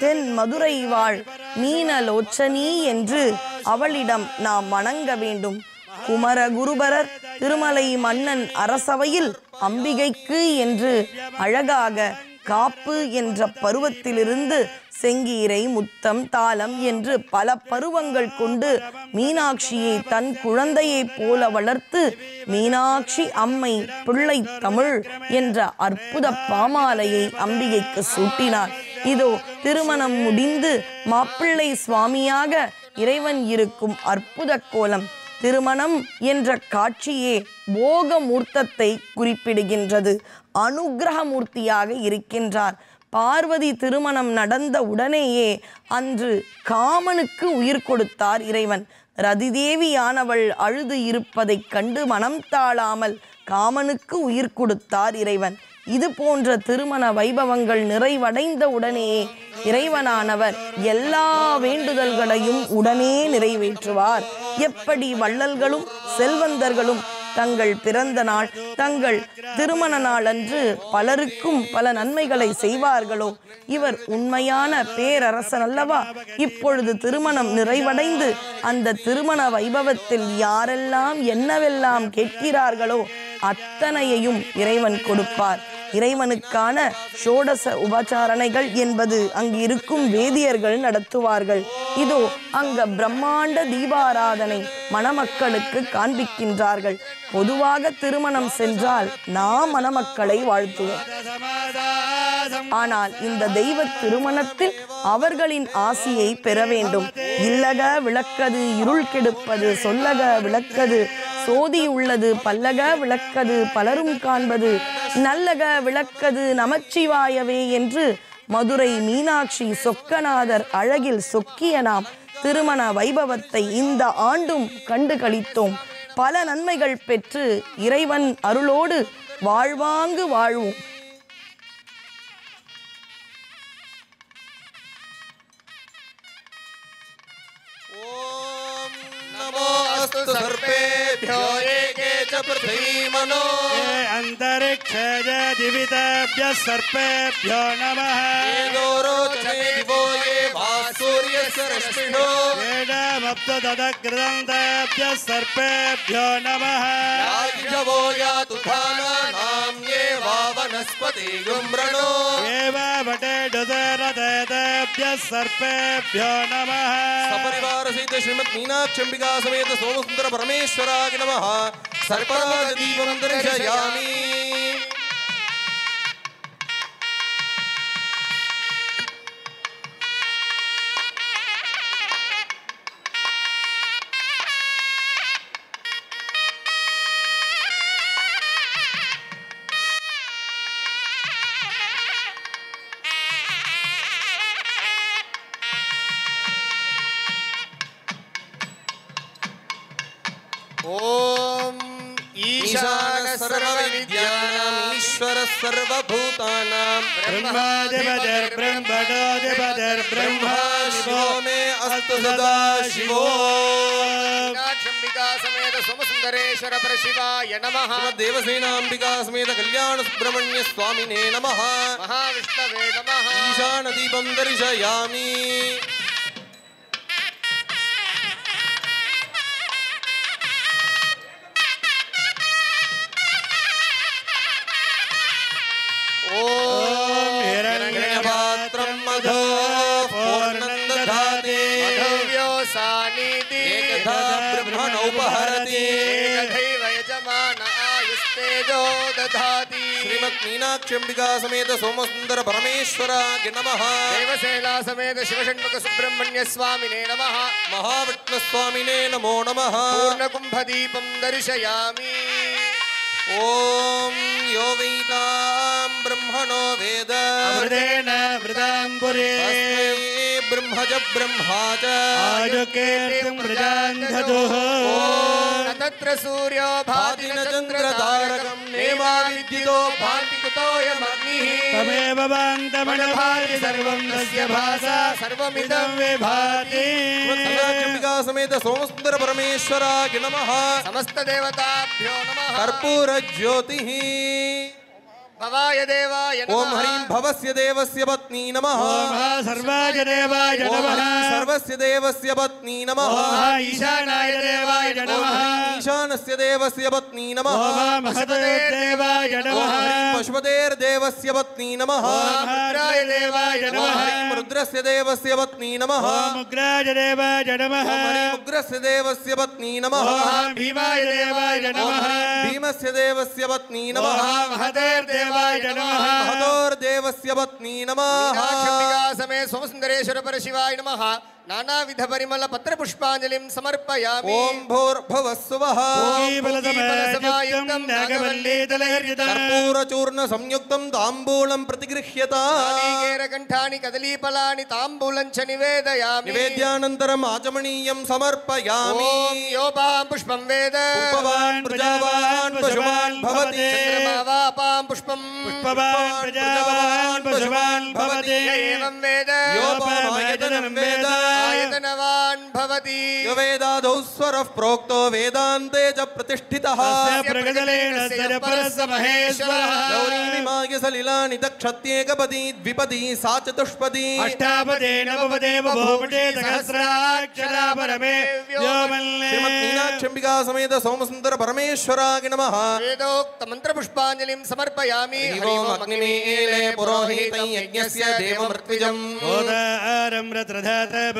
தென் மதுரை வாழ் மீனலோச்சனி என்று அவளிடம் நாம் வணங்க வேண்டும். குமர குருபரர் திருமலை மன்னன் அரசவையில் அம்பிகைக்கு என்று அழகாக காப்பு என்ற பருவத்திலிருந்து செங்கீரை, முத்தம், தாளம் என்று பல பருவங்கள் கொண்டு மீனாட்சியை தன் குழந்தையைப் போல வளர்த்து மீனாட்சி அம்மை பிள்ளை தமிழ் என்ற அற்புத பாமாலையை அம்பிகைக்கு சூட்டினார். இதோ திருமணம் முடிந்து மாப்பிள்ளை சுவாமியாக இறைவன் இருக்கும் அற்புத கோலம். திருமணம் என்ற காட்சியே போகமூர்த்தத்தை குறிப்பிடுகின்றது. அனுக்கிரகமூர்த்தியாக இருக்கின்றார். பார்வதி திருமணம் நடந்த உடனேயே அன்று காமனுக்கு உயிர் கொடுத்தார் இறைவன். ரதிதேவியானவள் அழுது இருப்பதைக் கண்டு மனம் தாழாமல் காமனுக்கு உயிர் கொடுத்தார் இறைவன். இது போன்ற திருமண வைபவங்கள் நிறைவடைந்த உடனே இறைவனானவர் எல்லா வேண்டுதல்களையும் உடனே நிறைவேற்றுவார். எப்படி வள்ளல்களும் செல்வந்தர்களும் தங்கள் பிறந்த நாள், தங்கள் திருமண நாள் அன்று பலருக்கும் பல நன்மைகளை செய்வார்களோ, இவர் உண்மையான பேரரசன் அல்லவா? இப்பொழுது திருமணம் நிறைவடைந்து அந்த திருமண வைபவத்தில் யாரெல்லாம் என்னவெல்லாம் கேட்கிறார்களோ அத்தனையையும் இறைவன் கொடுப்பார். இறைவனுக்கான ஷோடச உபச்சாரணைகள் என்பது அங்கு இருக்கும் வேதியர்கள் நடத்துவார்கள். இதோ அங்க பிரம்மாண்ட தீபாராதனை மணமக்களுக்கு காண்பிக்கின்றார்கள். பொதுவாக திருமணம் சென்றால் நாம் மணமக்களை வாழ்த்துவோம். ஆனால் இந்த தெய்வ திருமணத்தில் அவர்களின் ஆசியை பெற வேண்டும். இல்லக விளக்கது இருள் கெடுப்பது, சொல்லக விளக்கது சோதி உள்ளது, பல்லக விளக்கது பலரும் காண்பது, நல்லக விளக்கது நமச்சிவாயவே என்று மதுரை மீனாட்சி சொக்கநாதர் அழகில் சொக்கிய நாம் திருமண வைபவத்தை இந்த ஆண்டும் கண்டு களித்தோம். பல நன்மைகள் பெற்று இறைவன் அருளோடு வாழ்வாங்கு வாழ்வோம். सर्पेभ्यो एके च पृथ्वीमनो अंतरिक्षज दिवितेभ्यः सर्पेभ्यो नमः दोरोचने दिवो ये भासूर्यस्य रश्मिनो वेदमप्तदग्रदन्तेभ्यः सर्पेभ्यो नमः याज्ञवो यातुधानानां ये वा वनस्पति गुम्रणो एव वटे डुदरतेभ्यः सर्पेभ्यो नमः सपरिवार सहित श्रीमद् मीनाक्षम्बिका समेत सोमसुंदर परमेश्वराय नमः सर्पराज दीपं दर्शयामि ईशान सर्वविद्यानां ईश्वर सर्वभूतानां ब्रह्मादिपतिर्ब्रह्मणोऽधिपतिर्ब्रह्मा शिवो मे अस्तु सदा शिवो मीनाक्षम्बिका समेत सोमसुंदरेश्वर परशिवाय नमः देवसेनाम्बिका समेत कल्याण सुब्रह्मण्य स्वामिने नमः महाविष्णवे नमः ईशान दीपं दर्शयामि हिरण्यपात्रं मधो पूर्णन्दधाति मधव्योसानीति एकधा ब्रह्मणोपहरति एकधैव यजमान आयुस्तेजो दधाति श्रीमद् मीनाक्षम्बिका समेत सोमसुंदर परमेश्वराय नमः देवसेना समेत शिवषण्मुख सुब्रह्मण्य स्वामिने नमः महाविष्णुस्वामिने नमो नमः पूर्णकुम्भदीपं दर्शयामि ओम यो वैतां ब्रह्मणो वेद अमृतेन वृताम्बुरे ब्रह्मज ब्रह्मा च आयुकीर्तिं वृजान्धतुः तत्र सूर्यो भाति न चन्द्रतारकं नेमा विद्युतो भाति कुतोऽयमग्निः तमेव वान्तमनभाति सर्वं तस्य भासा सर्वमिदं विभाति मीनाक्षम्बिका समेत सोमसुंदर परमेश्वराय नमः समस्त देवताभ्यो नमः कर्पूर ज्योतिः भवाय देवाय नमः ओम ह्रीं भवस्य देवस्य पत्नी नमः ओम सर्वाय देवाय ओम नमः ह्रीं सर्वस्य देवस्य पत्नी नमः ओम ईशानाय देवाय नमः ईशानस्य देवस्य पत्नी नमः ओम महदेवाय ओम नमः ह्रीं पशुपतेर्देवस्य पत्नी नमः ओम रुद्राय देवाय ओम नमः ह्रीं रुद्रस्य देवस्य पत्नी नमः ओम उग्राय देवाय नमः ओम ह्रीं उग्रस्य देवस्य पत्नी नमः ओम भीमाय देवाय ओम नमः ह्रीं भीमस्य देवस्य पत्नी नमः ओम महदेवाय नमः महतोर्देवस्य पत्नी नमः मीनाक्षम्बिका समेत सोमसुंदरेश्वर परशिवाय नमः नानाविध परिमल पत्र पुष्पांजलिं समर्पयामि। ओम भूर्भुवः स्वः पूगीफलसमायुक्तं नागवल्लीतलहर्षितं कर्पूरचूर्ण संयुक्तं ताम्बूलं प्रतिगृह्यताम्। नारिकेरकण्ठानि कदलीफलानि ताम्बूलं च निवेदयामि। निवेद्यानन्तरम् आचमनीयं समर्पयामि। ओम योपां पुष्पं वेद पुष्पवान् प्रजावान् पशुवान् भवति। चन्द्रमावापां पुष्पं पुष्पवान् प्रजावान् पशुवान् भवति। य एवं वेद योपामायतनं वेद आयतनवान् भवति। यो वेदादौ स्वरः प्रोक्तो वेदान्ते च प्रतिष्ठितः। तस्य प्रगदलेन स्य परस्य महेश्वरः। गौरीमिमाय सलिलानि दक्षत्येकपदी द्विपदी सा चतुष्पदी। अष्टापदे नवपदे बभूवटे सहस्राक्षरा परमे व्योमल्ले। श्रीमद्मीनाक्षम्बिका समेत सोमसुन्दर परमेश्वराय नमः। वेदोक्त मंत्र पुष्पांजलिं समर्पयामि। हरि ओम अग्निमीले पुरोहितं यज्ञस्य देवमृत्विजम्। ओदारं रत्रधातप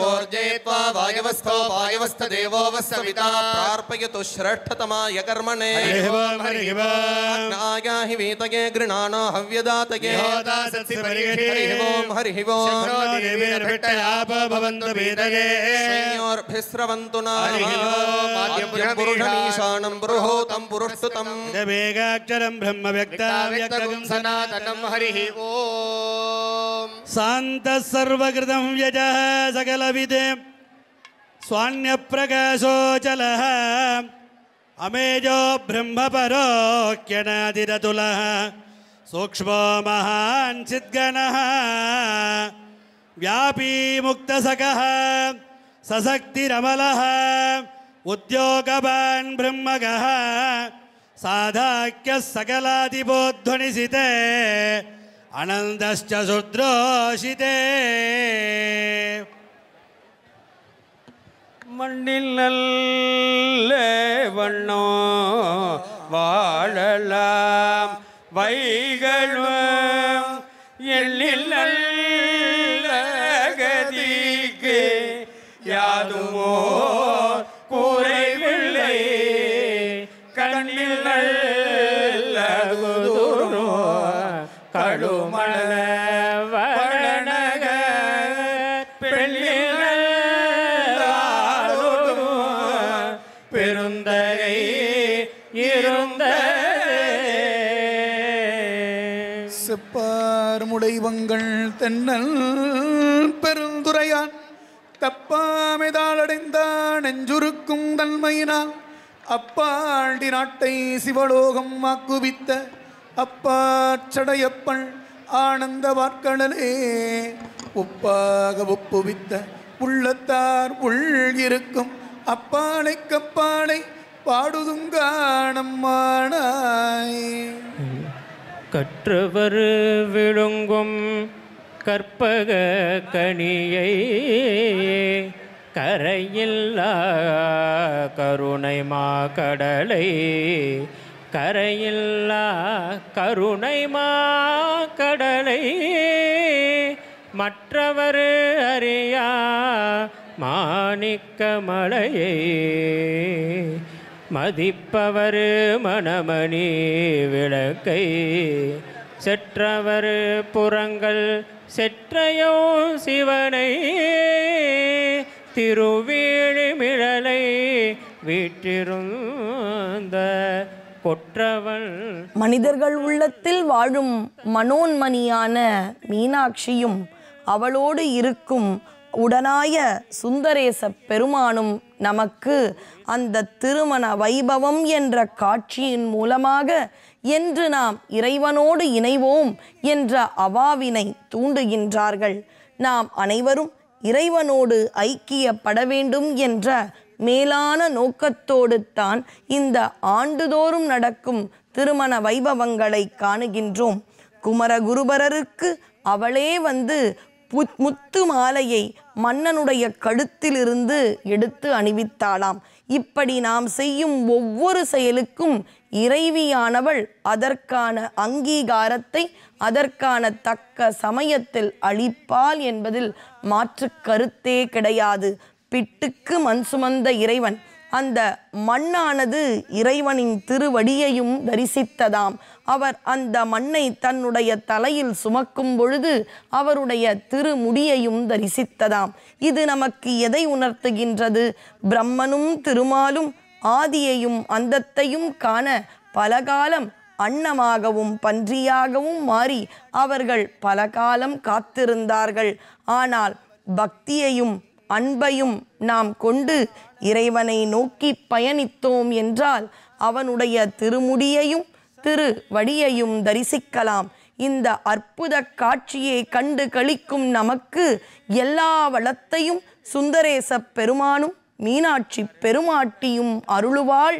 ओर्जयित्वा वायवस्थो वायवस्थदेवो वस्सविता प्रार्पयतु श्रेष्ठतमाय कर्मणे। हरिः ओम् हरिः ओम् आयाहि वीतये गृणानो हव्यदातये। हरिः ओम् हरिः ओम् देवीर्भिट्टयाप भवन्तु भीतये। श्रेयोर्भिस्रवन्तु नः। हरिः ओम् आद्यं पुरुषमीशानं पुरुहूतं पुरुष्टुतम्। वेगाक्षरं ब्रह्म व्यक्ताव्यक्तं सनातनं। हरिः ओम् शान्तः सर्वकृतं व्यजः सकलविदे स्वान्यप्रकाशोऽचलः अमेजो ब्रह्मपरोक्यनादिरतुलः सूक्ष्मो महान् चिद्गणः व्यापी मुक्तसकः सशक्तिरमलः उद्योगवान् ब्रह्मगः साधाक्यः सकलादिपोध्वनिसिते अनन्दश्च शुद्रोषिते மண்ணில் நல்ல வண்ணோ வாழலாம் வைகளும் எண்ணில் நல்ல கதிக்கு யாதுமோ குறைவில்லை கண்ணில் நல்ல கடுமண வளநக பெண்ணில் பெருந்தகை இருந்த செப்பார் முடைவங்கள் தென்னல் பெருந்துரையான் தப்பாமைதாளடைந்தான் நெஞ்சுருக்கும் தன்மையினால் அப்பாண்டி நாட்டை சிவலோகம் வாக்குவித்த அப்பாச்சடையப்பள் ஆனந்த வார்க்கடலே ஒப்பாக ஒப்புவித்த உள்ளத்தார் உள் இருக்கும் அப்பானை கப்பானை பாடுதுங்காணம்மானாய். கற்றவர் விழுங்கும் கற்பக கனியை கரையில்லா கருணை மாக்கடலை கரையில்லா கருணை மாக்கடலை மற்றவர் அறியா மாணிக்க மலையை மதிப்பவர் மணமணி விளக்கை செற்றவர் புறங்கள் செற்றையோ சிவனை திருவேழிமிழலை வீற்றிருந்த கொற்றவள். மனிதர்கள் உள்ளத்தில் வாழும் மனோன்மணியான மீனாட்சியும் அவளோடு இருக்கும் உடனாய சுந்தரேச பெருமானும் நமக்கு அந்த திருமண வைபவம் என்ற காட்சியின் மூலமாக என்று நாம் இறைவனோடு இணைவோம் என்ற அவாவினை தூண்டுகின்றார்கள். நாம் அனைவரும் இறைவனோடு ஐக்கியப்பட வேண்டும் என்ற மேலான நோக்கத்தோடு தான் இந்த ஆண்டுதோறும் நடக்கும் திருமண வைபவங்களை காணுகின்றோம். குமரகுருபரருக்கு அவளே வந்து முத்து மாலையை மன்னனுடைய கழுத்திலிருந்து எடுத்து அணிவித்தாளாம். இப்படி நாம் செய்யும் ஒவ்வொரு செயலுக்கும் இறைவியானவள் அதற்கான அங்கீகாரத்தை அதற்கான தக்க சமயத்தில் அளிப்பாள் என்பதில் மாற்று கருத்தே கிடையாது. பிட்டுக்கு மண் சுமந்த இறைவன் அந்த மண்ணானது இறைவனின் திருவடியையும் தரிசித்ததாம். அவர் அந்த மண்ணை தன்னுடைய தலையில் சுமக்கும் பொழுது அவருடைய திருமுடியையும் தரிசித்ததாம். இது நமக்கு எதை உணர்த்துகின்றது? பிரம்மனும் திருமாலும் ஆதியையும் அந்தத்தையும் காண பலகாலம் அன்னமாகவும் பன்றியாகவும் மாறி அவர்கள் பல காலம் காத்திருந்தார்கள். ஆனால் பக்தியையும் அன்பையும் நாம் கொண்டு இறைவனை நோக்கி பயணித்தோம் என்றால் அவனுடைய திருமுடியையும் திருவடியையும் தரிசிக்கலாம். இந்த அற்புத காட்சியை கண்டு களிக்கும் நமக்கு எல்லா வளத்தையும் சுந்தரேச பெருமானும் மீனாட்சி பெருமாட்டியும் அருளுவாள்.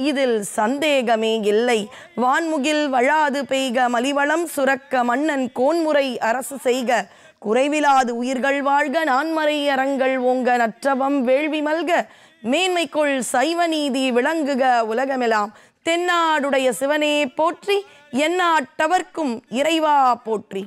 இதில் சந்தேகமே இல்லை. வான்முகில் வழாது பெய்க, மலிவளம் சுரக்க, மன்னன் கோன்முறை அரசு செய்க, குறைவிலாது உயிர்கள் வாழ்க, நான்மறை அறங்கள் ஓங்க, நற்றவம் வேள்வி மல்க, மேன்மைக்குள் சைவ நீதி விளங்குக உலகமெல்லாம். தென்னாடுடைய சிவனே போற்றி, எந்நாட்டவர்க்கும் இறைவா போற்றி.